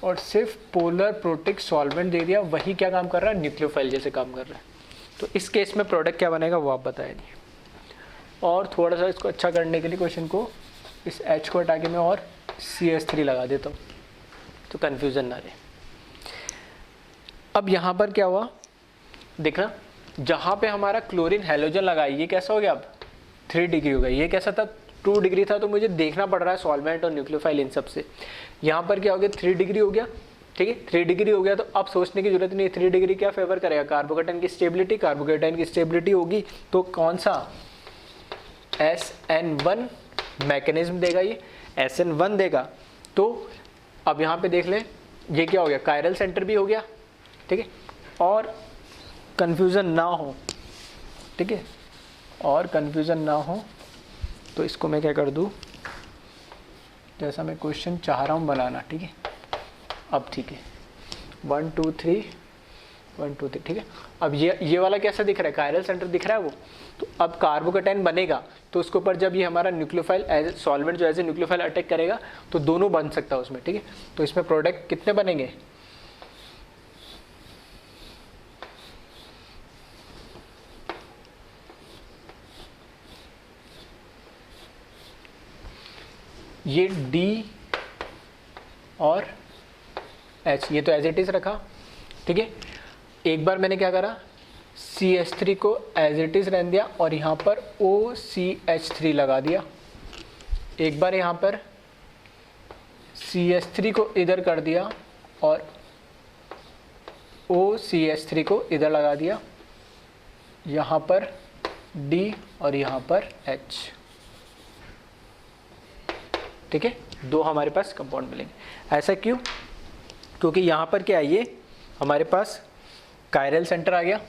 और सिर्फ पोलर प्रोटिक सॉल्वेंट दे दिया। वही क्या काम कर रहा है, न्यूक्लियोफाइल जैसे काम कर रहा है। तो इस केस में प्रोडक्ट क्या बनेगा वो आप बताएंगे। और थोड़ा सा इसको अच्छा करने के लिए क्वेश्चन को, इस H को हटा के मैं और CH3 लगा देता हूँ। तो कन्फ्यूज़न ना रहे। अब यहाँ पर क्या हुआ देखना, जहाँ पे हमारा क्लोरीन हैलोजन लगा ये कैसा हो गया, अब 3 डिग्री हो गया। ये कैसा था, 2 डिग्री था, तो मुझे देखना पड़ रहा है सॉल्वेंट और न्यूक्लियोफाइल इन सब से। यहाँ पर क्या हो गया, 3 डिग्री हो गया। ठीक है, 3 डिग्री हो गया तो अब सोचने की जरूरत नहीं, 3 डिग्री क्या फेवर करेगा, कार्बोकेटाइन की स्टेबिलिटी। कार्बोकेटाइन की स्टेबिलिटी होगी तो कौन सा, SN1 मैकेनिज्म देगा, ये SN1 देगा। तो अब यहाँ पे देख लें, ये क्या हो गया, कायरल सेंटर भी हो गया। ठीक है, और कन्फ्यूज़न ना हो, ठीक है, और कन्फ्यूज़न ना हो तो इसको मैं क्या कर दूँ, जैसा मैं क्वेश्चन चाह रहा हूँ बनाना। ठीक है, अब ठीक है, 1 2 3 1 2 3। ठीक है, अब ये वाला कैसा दिख रहा है, कायरल सेंटर दिख रहा है वो। तो अब कार्बोकेटाइन बनेगा तो उसके ऊपर जब ये हमारा न्यूक्लियोफाइल एज सॉल्वेंट जो एज ए न्यूक्लियोफाइल अटैक करेगा तो दोनों बन सकता है उसमें। ठीक है, तो इसमें प्रोडक्ट कितने बनेंगे, ये D और H, ये तो एज इट इज़ रखा। ठीक है, एक बार मैंने क्या करा, CH3 को एज इट इज़ रहने दिया और यहाँ पर OCH3 लगा दिया। एक बार यहाँ पर CH3 को इधर कर दिया और OCH3 को इधर लगा दिया। यहाँ पर D और यहाँ पर H। ठीक है, 2 हमारे पास कंपाउंड मिलेंगे। ऐसा क्यों, क्योंकि यहाँ पर क्या है, ये हमारे पास कायरल सेंटर आ गया।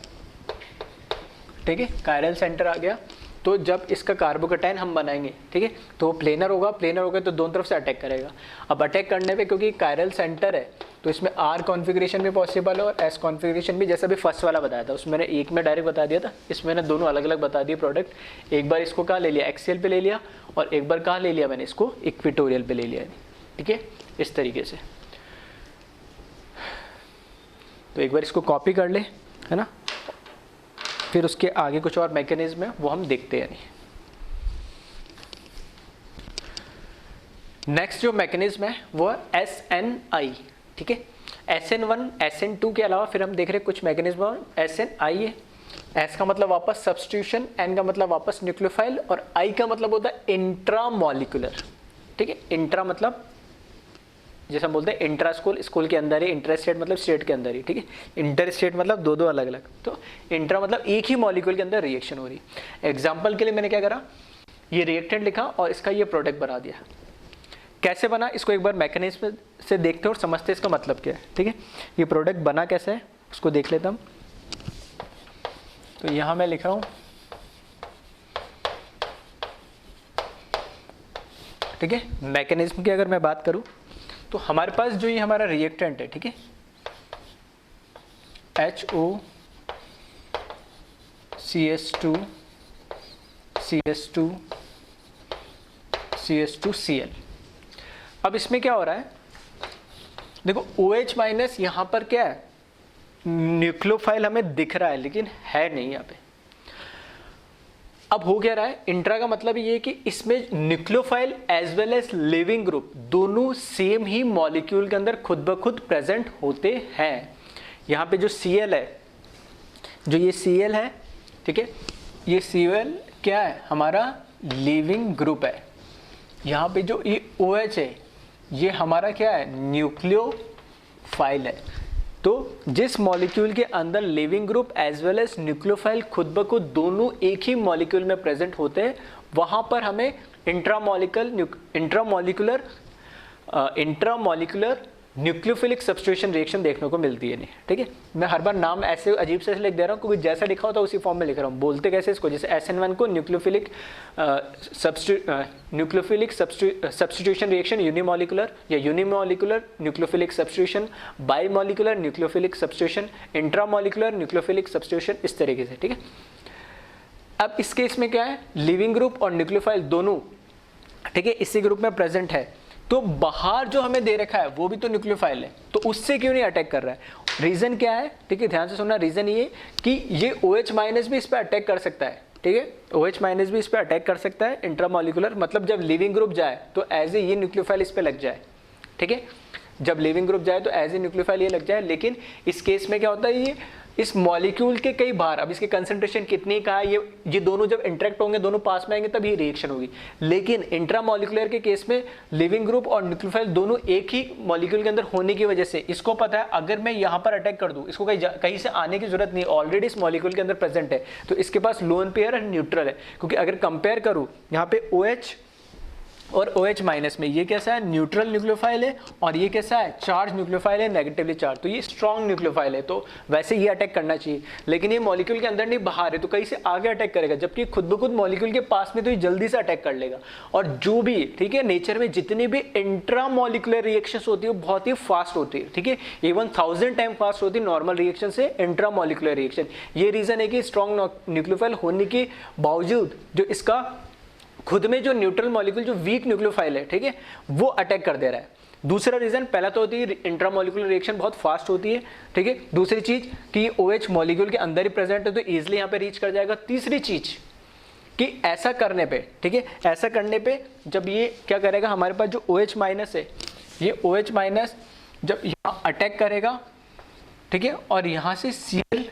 ठीक है, कायरल सेंटर आ गया तो जब इसका कार्बोकेटाइन हम बनाएंगे, ठीक है, तो वो प्लेनर होगा। प्लेनर होगा तो दोनों तरफ से अटैक करेगा। अब अटैक करने पे क्योंकि कायरल सेंटर है तो इसमें R कॉन्फ़िगरेशन भी पॉसिबल है और S कॉन्फ़िगरेशन भी, जैसा भी फर्स्ट वाला बताया था उसमें मैंने एक में डायरेक्ट बता दिया था, इसमें मैंने दोनों अलग अलग बता दिए प्रोडक्ट। एक बार इसको कहाँ ले लिया, एक्सियल पे ले लिया, और एक बार कहाँ ले लिया मैंने इसको, इक्वेटोरियल पे ले लिया। ठीक है, इस तरीके से। तो एक बार इसको कॉपी कर ले, है ना, फिर उसके आगे कुछ और मैकेनिज्म है वो हम देखते हैं। नेक्स्ट जो मैकेनिज्म है वो है SNI। ठीक है, SN1 SN2 के अलावा फिर हम देख रहे हैं कुछ मैकेनिज्म SNI है। S का मतलब वापस सब्स्टिट्यूशन, N का मतलब वापस न्यूक्लियोफाइल, और I का मतलब होता है इंट्रामोलिकुलर। ठीक है, इंट्रा मतलब जैसे हम बोलते हैं इंट्रा स्कूल के अंदर ही, इंटर स्टेट मतलब स्टेट के अंदर ही। ठीक है, इंटर स्टेट मतलब दो अलग अलग, तो इंट्रा मतलब एक ही मॉलिक्यूल के अंदर रिएक्शन हो रही। एग्जांपल के लिए मैंने क्या करा, ये रिएक्टेंट लिखा और इसका ये प्रोडक्ट बना दिया। कैसे बना, इसको एक बार मैकेनिज्म से देखते हैं और समझते हैं इसका मतलब क्या है। ठीक है, ये प्रोडक्ट बना कैसे है उसको देख लेता हम। तो यहाँ मैं लिख रहा हूँ, ठीक है, मैकेनिज्म की अगर मैं बात करूँ तो हमारे पास जो ये हमारा रिएक्टेंट है, ठीक है, CH2CH2CH2Cl। अब इसमें क्या हो रहा है, देखो OH माइनस यहाँ पर क्या है, न्यूक्लियोफाइल हमें दिख रहा है लेकिन है नहीं यहाँ पे। अब हो क्या रहा है, इंट्रा का मतलब ये कि इसमें nucleophile as well as living group दोनों सेम ही मॉलिक्यूल के अंदर खुद ब खुद प्रेजेंट होते हैं। यहाँ पे जो Cl है, जो ये Cl है, ठीक है, ये Cl क्या है, हमारा लिविंग ग्रुप है। यहाँ पे जो ये OH है ये हमारा क्या है, न्यूक्लियोफाइल है। तो जिस मॉलिक्यूल के अंदर living group as well as nucleophile खुद ब खुद दोनों एक ही मॉलिक्यूल में प्रेजेंट होते हैं, वहाँ पर हमें इंट्रामॉलिक्यूलर न्यूक्लियोफिलिक सब्स्टिट्यूशन रिएक्शन देखने को मिलती है। नहीं, ठीक है, मैं हर बार नाम ऐसे अजीब से लिख दे रहा हूँ क्योंकि जैसा लिखा होता है उसी फॉर्म में लिख रहा हूँ। बोलते कैसे इसको, जैसे SN1 को न्यूक्लियोफिलिक सब्स्टिट्यूशन रिएक्शन यूनिमॉलिकुलर, या unimolecular nucleophilic substitution, bimolecular nucleophilic substitution, intramolecular nucleophilic substitution, इस तरीके से। ठीक है, अब इस केस में क्या है, लिविंग ग्रुप और न्यूक्लियोफाइल दोनों, ठीक है, इसी ग्रुप में प्रेजेंट है। तो बाहर जो हमें दे रखा है वो भी तो न्यूक्लियोफाइल है, तो उससे क्यों नहीं अटैक कर रहा है, रीजन क्या है, ठीक है, ध्यान से सुनना। रीजन ये कि ये OH माइनस भी इस पर अटैक कर सकता है। ठीक है, OH माइनस भी इस पर अटैक कर सकता है इंट्रामॉलिकुलर, मतलब जब लिविंग ग्रुप जाए तो एज ए ये न्यूक्लियोफाइल इस पर लग जाए। ठीक है, जब लिविंग ग्रुप जाए तो एज ए न्यूक्लियोफाइल ये लग जाए, लेकिन इस केस में क्या होता है, ये इस मॉलिक्यूल के कई बार, अब इसकी कंसंट्रेशन कितनी का है, ये दोनों जब इंटरेक्ट होंगे, दोनों पास में आएंगे तब ये रिएक्शन होगी। लेकिन इंट्रामॉलिक्यूलर के केस में लिविंग ग्रुप और न्यूक्लियोफाइल दोनों एक ही मॉलिक्यूल के अंदर होने की वजह से इसको पता है अगर मैं यहाँ पर अटैक कर दूं, इसको कहीं से आने की जरूरत नहीं, ऑलरेडी इस मॉलिक्यूल के अंदर प्रेजेंट है, तो इसके पास लोन पेयर और न्यूट्रल है। क्योंकि अगर कंपेयर करूं यहाँ पे OH और OH माइनस में, ये कैसा है, न्यूट्रल न्यूक्लियोफाइल है, और ये कैसा है, चार्ज न्यूक्लियोफाइल है, नेगेटिवली चार्ज, तो ये स्ट्रॉन्ग न्यूक्लियोफाइल है, तो वैसे ये अटैक करना चाहिए। लेकिन ये मॉलिक्यूल के अंदर नहीं, बाहर है, तो कहीं से आगे अटैक करेगा, जबकि खुद ब खुद मॉलिक्यूल के पास में, तो ये जल्दी से अटैक कर लेगा। और जो भी, ठीक है, नेचर में जितनी भी इंट्रामॉलिक्यूलर रिएक्शंस होती है वो बहुत ही फास्ट होती है, ठीक है, इवन 1000 टाइम फास्ट होती है नॉर्मल रिएक्शन से इंट्रामॉलिक्यूलर रिएक्शन। ये रीजन है कि स्ट्रॉन्ग न्यूक्लियोफाइल होने के बावजूद जो इसका खुद में जो न्यूट्रल मॉलिक्यूल, जो वीक न्यूक्लियोफाइल है, ठीक है, वो अटैक कर दे रहा है। दूसरा रीजन, पहला तो होती है इंट्रामॉलिक्यूलर रिएक्शन बहुत फास्ट होती है, ठीक है। दूसरी चीज कि OH मॉलिक्यूल के अंदर ही प्रेजेंट है तो इजीली यहाँ पे रीच कर जाएगा। तीसरी चीज कि ऐसा करने पे, ठीक है, ऐसा करने पे जब ये क्या करेगा, हमारे पास जो OH माइनस है, ये OH माइनस जब यहाँ अटैक करेगा, ठीक है, और यहाँ से Cl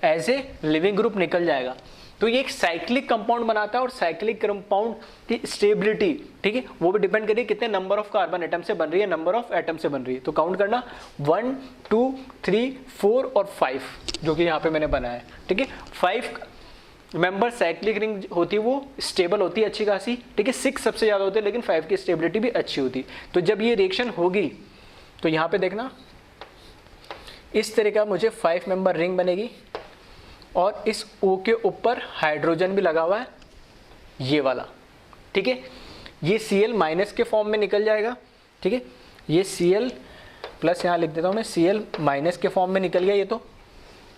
as a living group निकल जाएगा, तो ये एक साइक्लिक कंपाउंड बनाता है। और साइक्लिक कंपाउंड की स्टेबिलिटी, ठीक है, वो भी डिपेंड करिए कितने नंबर ऑफ कार्बन एटम से बन रही है, नंबर ऑफ एटम से बन रही है। तो काउंट करना 1 2 3 4 और 5 जो कि यहाँ पे मैंने बनाया है, ठीक है। 5 मेंबर साइक्लिक रिंग होती है, वो स्टेबल होती है अच्छी खासी, ठीक है। 6 सबसे ज्यादा होते हैं, लेकिन 5 की स्टेबिलिटी भी अच्छी होती है। तो जब ये रिएक्शन होगी तो यहाँ पे देखना इस तरह का मुझे 5 मेंबर रिंग बनेगी, और इस O के ऊपर हाइड्रोजन भी लगा हुआ है, ये वाला, ठीक है। ये Cl माइनस के फॉर्म में निकल जाएगा, ठीक है। ये Cl प्लस यहाँ लिख देता हूँ मैं, Cl माइनस के फॉर्म में निकल गया ये तो,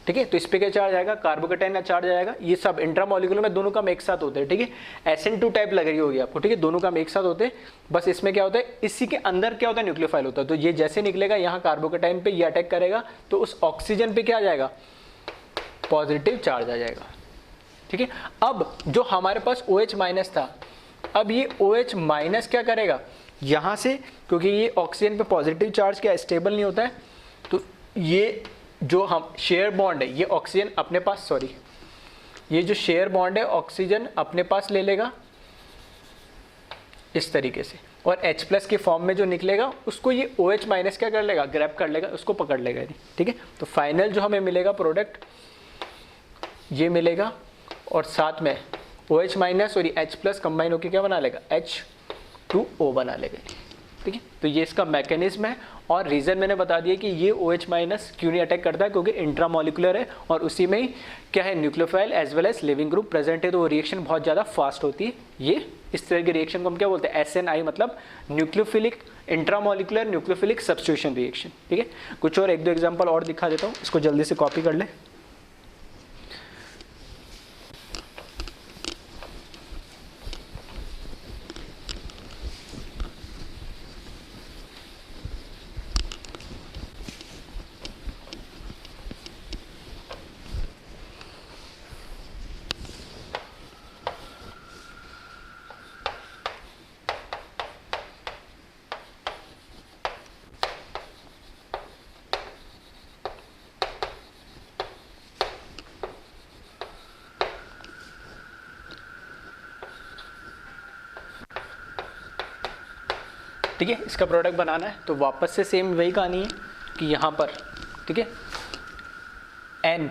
ठीक है। तो इस पे क्या चार्ज आएगा, कार्बोकेटाइन का चार्ज आएगा। ये सब इंट्रामॉलिक्यूलर में दोनों काम एक साथ होते हैं, ठीक है। SN2 टाइप लग रही होगी आपको, ठीक है, दोनों काम एक साथ होते हैं। बस इसमें क्या होता है, इसी के अंदर क्या होता है, न्यूक्लियोफाइल होता है। तो ये जैसे निकलेगा यहाँ कार्बोकेटाइन पे, ये अटैक करेगा तो उस ऑक्सीजन पे क्या आ जाएगा, पॉजिटिव चार्ज आ जाएगा, ठीक है। अब जो हमारे पास OH माइनस था, अब ये OH माइनस क्या करेगा, यहाँ से, क्योंकि ये ऑक्सीजन पे पॉजिटिव चार्ज क्या स्टेबल नहीं होता है, तो ये जो हम शेयर बॉन्ड है, ये ऑक्सीजन अपने पास, सॉरी, ये जो शेयर बॉन्ड है ऑक्सीजन अपने पास ले लेगा इस तरीके से, और H+ के फॉर्म में जो निकलेगा उसको ये OH माइनस क्या कर लेगा, ग्रैब कर लेगा, उसको पकड़ लेगा, ठीक है। तो फाइनल जो हमें मिलेगा प्रोडक्ट ये मिलेगा, और साथ में OH माइनस और H+ कंबाइन होकर क्या बना लेगा, H2O बना लेगा, ठीक है। तो ये इसका मैकेनिज्म है, और रीज़न मैंने बता दिया कि ये OH माइनस क्यों नहीं अटैक करता है, क्योंकि इंट्रामॉलिक्यूलर है और उसी में ही क्या है, nucleophile as well as living group present है, तो वो रिएक्शन बहुत ज़्यादा फास्ट होती है। ये इस तरह के रिएक्शन को हम क्या बोलते हैं, SNI, मतलब nucleophilic intramolecular nucleophilic substitution reaction, ठीक है। कुछ और 1-2 एग्जाम्पल और दिखा देता हूँ, इसको जल्दी से कॉपी कर ले। ठीक है, इसका प्रोडक्ट बनाना है तो वापस से सेम वही कहानी है कि यहाँ पर, ठीक है, N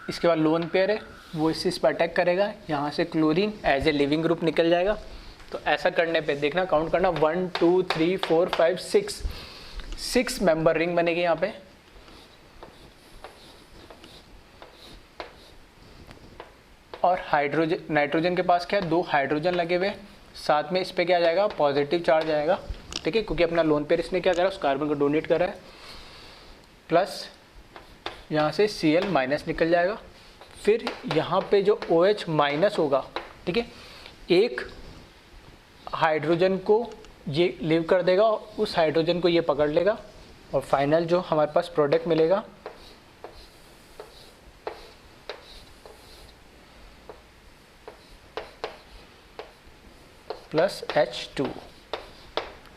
इसके बाद लोन पेयर है, वो इस पर अटैक करेगा, यहाँ से chlorine as a living group निकल जाएगा। तो ऐसा करने पे देखना, काउंट करना 1 2 3 4 5 6 मेंबर रिंग बनेगी यहाँ पे, और हाइड्रोजन, नाइट्रोजन के पास क्या है, 2 हाइड्रोजन लगे हुए, साथ में इस पे क्या आ जाएगा, पॉजिटिव चार्ज आएगा, ठीक है, क्योंकि अपना लोन पेयर इसने क्या करा, उस कार्बन को डोनेट कर रहा है, प्लस यहाँ से Cl माइनस निकल जाएगा। फिर यहाँ पे जो OH माइनस होगा, ठीक है, एक हाइड्रोजन को ये लीव कर देगा, उस हाइड्रोजन को ये पकड़ लेगा, और फाइनल जो हमारे पास प्रोडक्ट मिलेगा प्लस H2,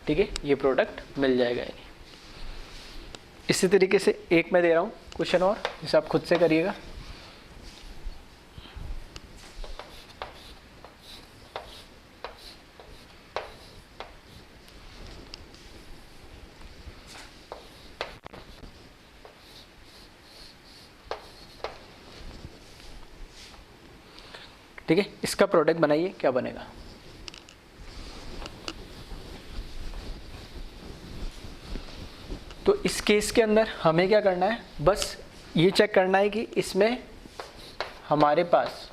ठीक है, ये प्रोडक्ट मिल जाएगा। इसी तरीके से एक मैं दे रहा हूँ क्वेश्चन और, जिसे आप खुद से करिएगा। ठीक है, इसका प्रोडक्ट बनाइए, क्या बनेगा। तो इस केस के अंदर हमें क्या करना है, बस ये चेक करना है कि इसमें हमारे पास,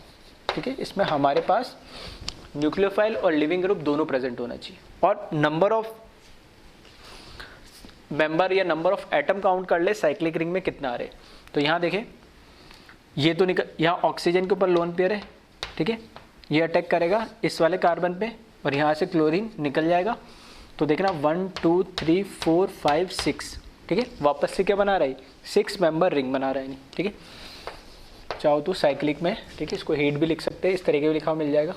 ठीक है, इसमें हमारे पास न्यूक्लियोफाइल और लिविंग ग्रुप दोनों प्रेजेंट होना चाहिए, और नंबर ऑफ मेंबर या नंबर ऑफ एटम काउंट कर ले साइक्लिक रिंग में कितना आ रहे। तो यहाँ देखें, ये तो निकल, यहाँ ऑक्सीजन के ऊपर लोन पेयर है, ठीक है, ये अटैक करेगा इस वाले कार्बन पे और यहाँ से क्लोरीन निकल जाएगा। तो देखना 1 2 3 4 5 6, ठीक है, वापस से क्या बना रहा है, 6 मेंबर रिंग बना रहा है, नहीं, ठीक है। चाहो तो साइक्लिक में, ठीक है, इसको हेट भी लिख सकते हैं, इस तरीके भी लिखा हुआ मिल जाएगा।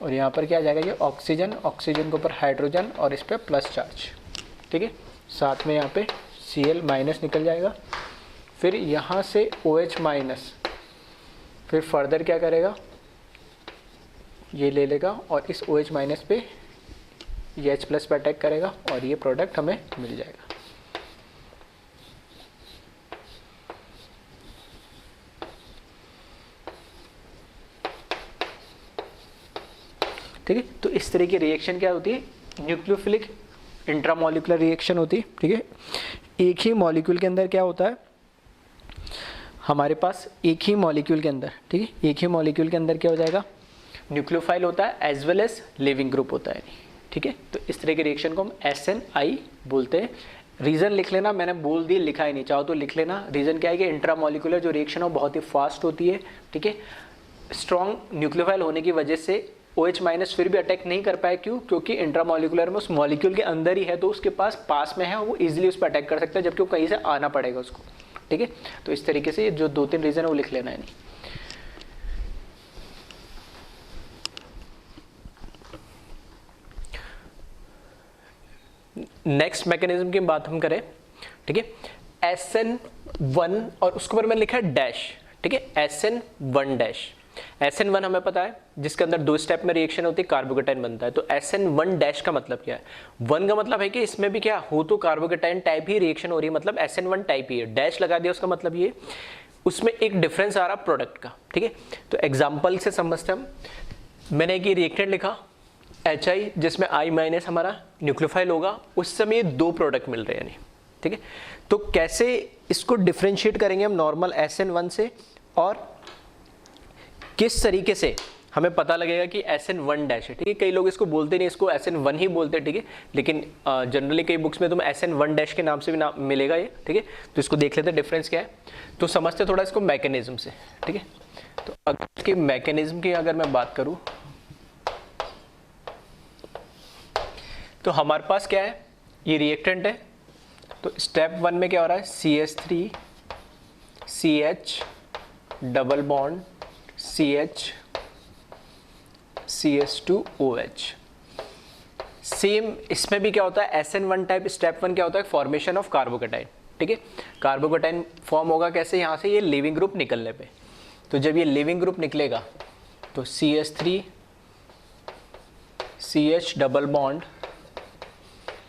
और यहाँ पर क्या आ जाएगा, ये ऑक्सीजन, ऑक्सीजन के ऊपर हाइड्रोजन और इस पर प्लस चार्ज, ठीक है, साथ में यहाँ पे Cl माइनस निकल जाएगा। फिर यहाँ से OH माइनस, फिर फर्दर क्या करेगा, ये ले लेगा और इस OH माइनस पे ये H प्लस पे अटैक करेगा और ये प्रोडक्ट हमें मिल जाएगा। ठीक है, तो इस तरह की रिएक्शन क्या होती है, न्यूक्लियोफिलिक इंट्रामोलिकुलर रिएक्शन होती है। ठीक है, एक ही मॉलिक्यूल के अंदर क्या होता है, हमारे पास एक ही मॉलिक्यूल के अंदर, ठीक है, एक ही मॉलिक्यूल के अंदर क्या हो जाएगा, न्यूक्लियोफाइल होता है as well as living group होता है। ठीक है, तो इस तरह के रिएक्शन को हम SNI बोलते हैं। रीज़न लिख लेना, मैंने बोल दिया, लिखा ही नहीं, चाहो तो लिख लेना। रीज़न क्या है कि इंट्रामोलिकुलर जो रिएक्शन है वो बहुत ही फास्ट होती है। ठीक है, स्ट्रॉन्ग न्यूक्लियोफाइल होने की वजह से OH माइनस फिर भी अटैक नहीं कर पाए, क्यों, क्योंकि इंट्रामोलिकुलर में उस मॉलिक्यूल के अंदर ही है, तो उसके पास में है, वो इजीली उस पर अटैक कर सकता है, जबकि वो कहीं से आना पड़ेगा उसको। ठीक है, तो इस तरीके से जो 2-3 रीज़न है वो लिख लेना है। नहीं, नेक्स्ट मैकेनिज्म की बात हम करें, ठीक है, SN1 और उसके ऊपर मैंने लिखा है डैश। ठीक है, SN1 डैश, SN1 हमें पता है जिसके अंदर 2 स्टेप में रिएक्शन होती है, कार्बोकेटाइन बनता है। तो SN1 डैश का मतलब क्या है, 1 का मतलब है कि इसमें भी क्या हो, तो कार्बोकेटाइन टाइप ही रिएक्शन हो रही है, मतलब SN1 टाइप ही है। डैश लगा दिया उसका मतलब ये उसमें एक डिफरेंस आ रहा प्रोडक्ट का। ठीक है, तो एग्जाम्पल से समझते हम, मैंने एक ये रिएक्टेंट लिखा HI जिसमें I माइनस हमारा न्यूक्लियोफाइल होगा, उस समय 2 प्रोडक्ट मिल रहे हैं। यानी ठीक है, तो कैसे इसको डिफ्रेंशिएट करेंगे हम नॉर्मल SN1 से, और किस तरीके से हमें पता लगेगा कि SN1 डैश है। ठीक है, कई लोग इसको बोलते नहीं, इसको SN1 ही बोलते हैं। ठीक है, लेकिन जनरली कई बुक्स में तुम्हें SN1 डैश के नाम से भी नाम मिलेगा ये। ठीक है, तो इसको देख लेते हैं डिफरेंस क्या है, तो समझते थोड़ा इसको मैकेनिज्म से। ठीक है, तो अगर इसकी मैकेनिज्म की अगर मैं बात करूं, तो हमारे पास क्या है, ये रिएक्टेंट है। तो स्टेप 1 में क्या हो रहा है, CH3 CH double bond CH CH2 OH। Same इसमें भी क्या होता है, SN1 टाइप स्टेप 1 क्या होता है, फॉर्मेशन ऑफ कार्बोकेटाइन। ठीक है, कार्बोकेटाइन फॉर्म होगा कैसे, यहाँ से ये लिविंग ग्रुप निकलने पे। तो जब ये लिविंग ग्रुप निकलेगा तो CH3 CH double bond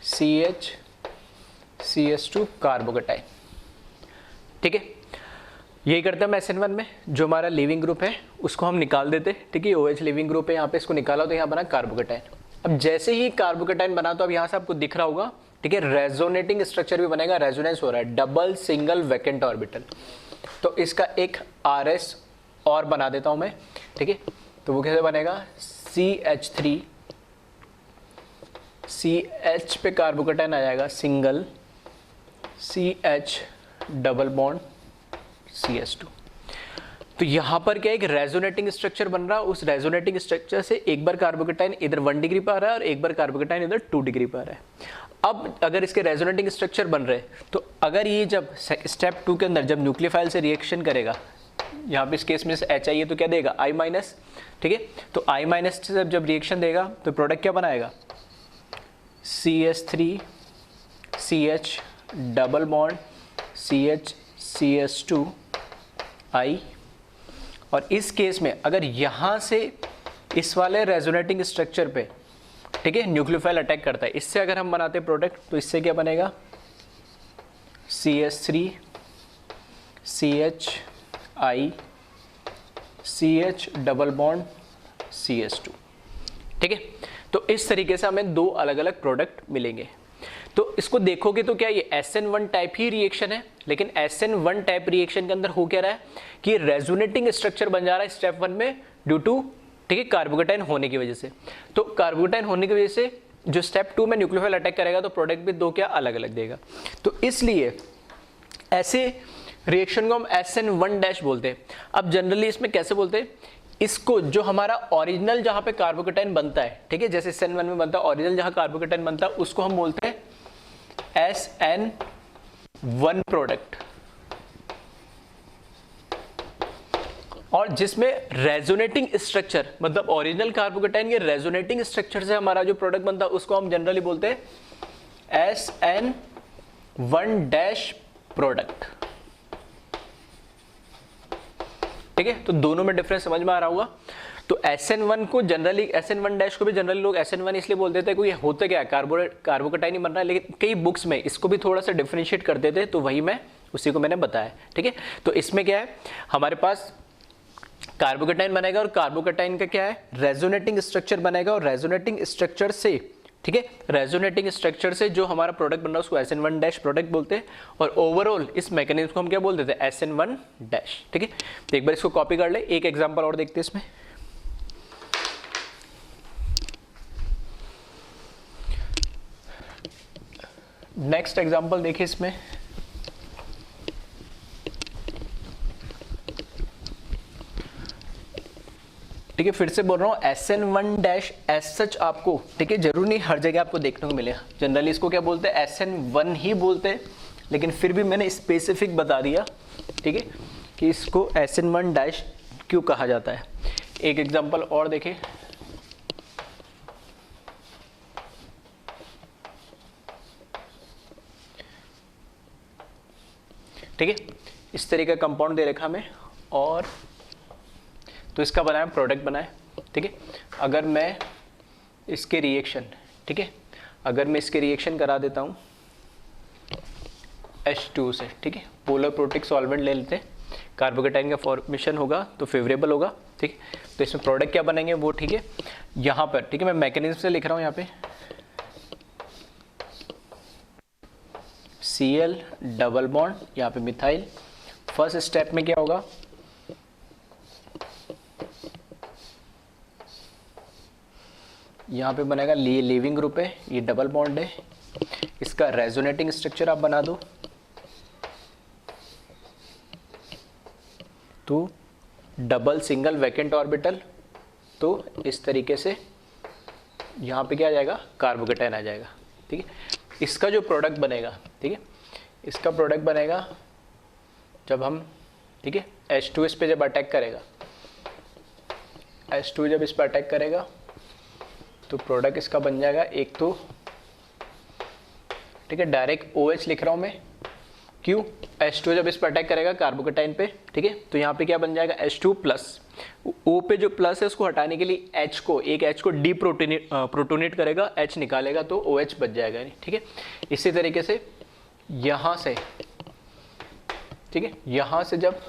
CH CH2 carbocation. ठीक है, यही करते हैं हम SN1 में, जो हमारा लिविंग ग्रुप है उसको हम निकाल देते। ठीक है, OH लिविंग ग्रुप है, यहाँ पे इसको निकाला तो यहाँ बना कार्बोकेटाइन। अब जैसे ही कार्बोकेटाइन बना, तो अब यहाँ से आपको दिख रहा होगा, ठीक है, रेजोनेटिंग स्ट्रक्चर भी बनेगा, रेजोनेंस हो रहा है, डबल सिंगल वैकेंट ऑर्बिटल। तो इसका एक RS और बना देता हूँ मैं। ठीक है, तो वो कैसे बनेगा, CH3 CH पे कार्बोकेटाइन आ जाएगा single, CH double bond CH2। तो यहाँ पर क्या एक रेजोनेटिंग स्ट्रक्चर बन रहा है, उस रेजोनेटिंग स्ट्रक्चर से एक बार कार्बोकेटाइन इधर 1 डिग्री पर आ रहा है और एक बार कार्बोकेटाइन इधर 2 डिग्री पर आ रहा है। अब अगर इसके रेजोनेटिंग स्ट्रक्चर बन रहे हैं, तो अगर ये जब स्टेप 2 के अंदर जब न्यूक्लियोफाइल से रिएक्शन करेगा, यहाँ पे इस केस में एच आई है तो क्या देगा आई माइनस, ठीक है। तो आई माइनस से जब रिएक्शन देगा तो प्रोडक्ट क्या बनाएगा CH3 CH double bond CH CH2 I। और इस केस में अगर यहाँ से इस वाले रेजोनेटिंग स्ट्रक्चर पे, ठीक है, न्यूक्लियोफाइल अटैक करता है, इससे अगर हम बनाते प्रोडक्ट तो इससे क्या बनेगा CH3 CH I CH double bond CH2, ठीक है। तो इस तरीके से हमें दो अलग अलग प्रोडक्ट मिलेंगे। तो इसको देखोगे तो क्या ये SN1 टाइप ही रिएक्शन है, लेकिन SN1 टाइप रिएक्शन के अंदर हो क्या रहा है कि रेजोनेटिंग स्ट्रक्चर बन जा रहा है स्टेप 1 में ड्यू टू, ठीक है, कार्बोकेटाइन होने की वजह से। तो कार्बोकेटाइन होने की वजह से जो स्टेप 2 में न्यूक्लियोफाइल अटैक करेगा तो प्रोडक्ट भी दो क्या अलग अलग देगा। तो इसलिए ऐसे रिएक्शन को हम SN1 डैश बोलते हैं। अब जनरली इसमें कैसे बोलते हैं, इसको जो हमारा ओरिजिनल जहां पे कार्बोकेटाइन बनता है, ठीक है, जैसे SN1 में बनता है ओरिजिनल जहां कार्बोकेटाइन बनता है उसको हम बोलते हैं SN1 प्रोडक्ट। और जिसमें रेजोनेटिंग स्ट्रक्चर मतलब ओरिजिनल कार्बोकेटाइन के रेजोनेटिंग स्ट्रक्चर से हमारा जो प्रोडक्ट बनता है उसको हम जनरली बोलते हैं SN1 डैश प्रोडक्ट, ठीक है। तो दोनों में डिफरेंस समझ में आ रहा होगा। तो SN1 को जनरली, SN1 डैश को भी जनरली लोग SN1 इसलिए बोल देते हैं कोई होता क्या है कार्बोकेटाइन ही बन रहा है, लेकिन कई बुक्स में इसको भी थोड़ा सा डिफरेंशिएट कर देते हैं, तो वही मैं उसी को मैंने बताया, ठीक है। तो इसमें क्या है हमारे पास कार्बोकेटाइन बनेगा और कार्बोकेटाइन का क्या है रेजोनेटिंग स्ट्रक्चर बनेगा, और रेजोनेटिंग स्ट्रक्चर से, ठीक है, रेजोनेटिंग स्ट्रक्चर से जो हमारा प्रोडक्ट बन रहा है उसको SN1 डैश प्रोडक्ट बोलते हैं। और ओवरऑल इस मैकेनिज्म को हम क्या बोल देते हैं SN1 डैश, ठीक है। तो एक बार इसको कॉपी कर ले, एक एग्जांपल और देखते हैं इसमें। नेक्स्ट एग्जांपल देखिए इसमें, ठीक है, फिर से बोल रहा हूँ SN1 डैश एज सच आपको, ठीक है, जरूर नहीं हर जगह आपको देखने को मिलेगा। जनरली इसको क्या बोलते हैं SN1 ही बोलते हैं, लेकिन फिर भी मैंने स्पेसिफिक बता दिया, ठीक है, कि इसको SN1 डैश क्यों कहा जाता है। एक एग्जांपल और देखें, ठीक है, इस तरीके का कंपाउंड दे रखा हमें और तो इसका बनाया प्रोडक्ट बनाए, ठीक है। अगर मैं इसके रिएक्शन, ठीक है, अगर मैं इसके रिएक्शन करा देता हूँ H2 से, ठीक है, पोलर प्रोटिक सॉल्वेंट ले लेते हैं, कार्बोकेटाइन का फॉर्मेशन होगा तो फेवरेबल होगा, ठीक है। तो इसमें प्रोडक्ट क्या बनेंगे वो, ठीक है, यहाँ पर, ठीक है, मैं मैकेनिज्म से लिख रहा हूँ यहाँ पे Cl डबल बॉन्ड, यहाँ पे मिथाइल। फर्स्ट स्टेप में क्या होगा, यहाँ पे बनेगा लीविंग ग्रुप है, ये डबल बॉन्ड है, इसका रेजोनेटिंग स्ट्रक्चर आप बना दो तो डबल सिंगल वैकेंट ऑर्बिटल, तो इस तरीके से यहाँ पे क्या आ जाएगा कार्बोकेटाइन आ जाएगा, ठीक है। इसका जो प्रोडक्ट बनेगा, ठीक है, इसका प्रोडक्ट बनेगा जब हम, ठीक है, H2 इस पे जब अटैक करेगा, H2 जब इस पर अटैक करेगा तो प्रोडक्ट इसका बन जाएगा एक तो, ठीक है, डायरेक्ट OH लिख रहा हूं मैं, क्यों, H2 जब इस पर अटैक करेगा कार्बोकेटाइन पे, ठीक है, तो यहाँ पे क्या बन जाएगा H2 प्लस, O पे जो प्लस है उसको हटाने के लिए H को, एक H को डी प्रोटोनेट करेगा, H निकालेगा तो OH बच जाएगा, ठीक है। इसी तरीके से यहाँ से, ठीक है, यहाँ से जब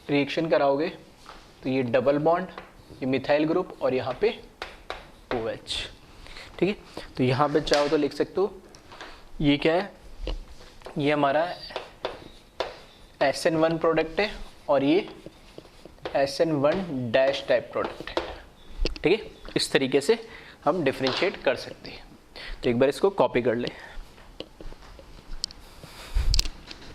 रिएक्शन कराओगे तो ये डबल बॉन्ड, ये मिथाइल ग्रुप और यहाँ पे OH, ठीक है। तो यहाँ पे चाहो तो लिख सकते हो ये क्या है, ये हमारा SN1 प्रोडक्ट है और ये SN1 डैश टाइप प्रोडक्ट है, ठीक है। इस तरीके से हम डिफरेंशिएट कर सकते हैं। तो एक बार इसको कॉपी कर लें।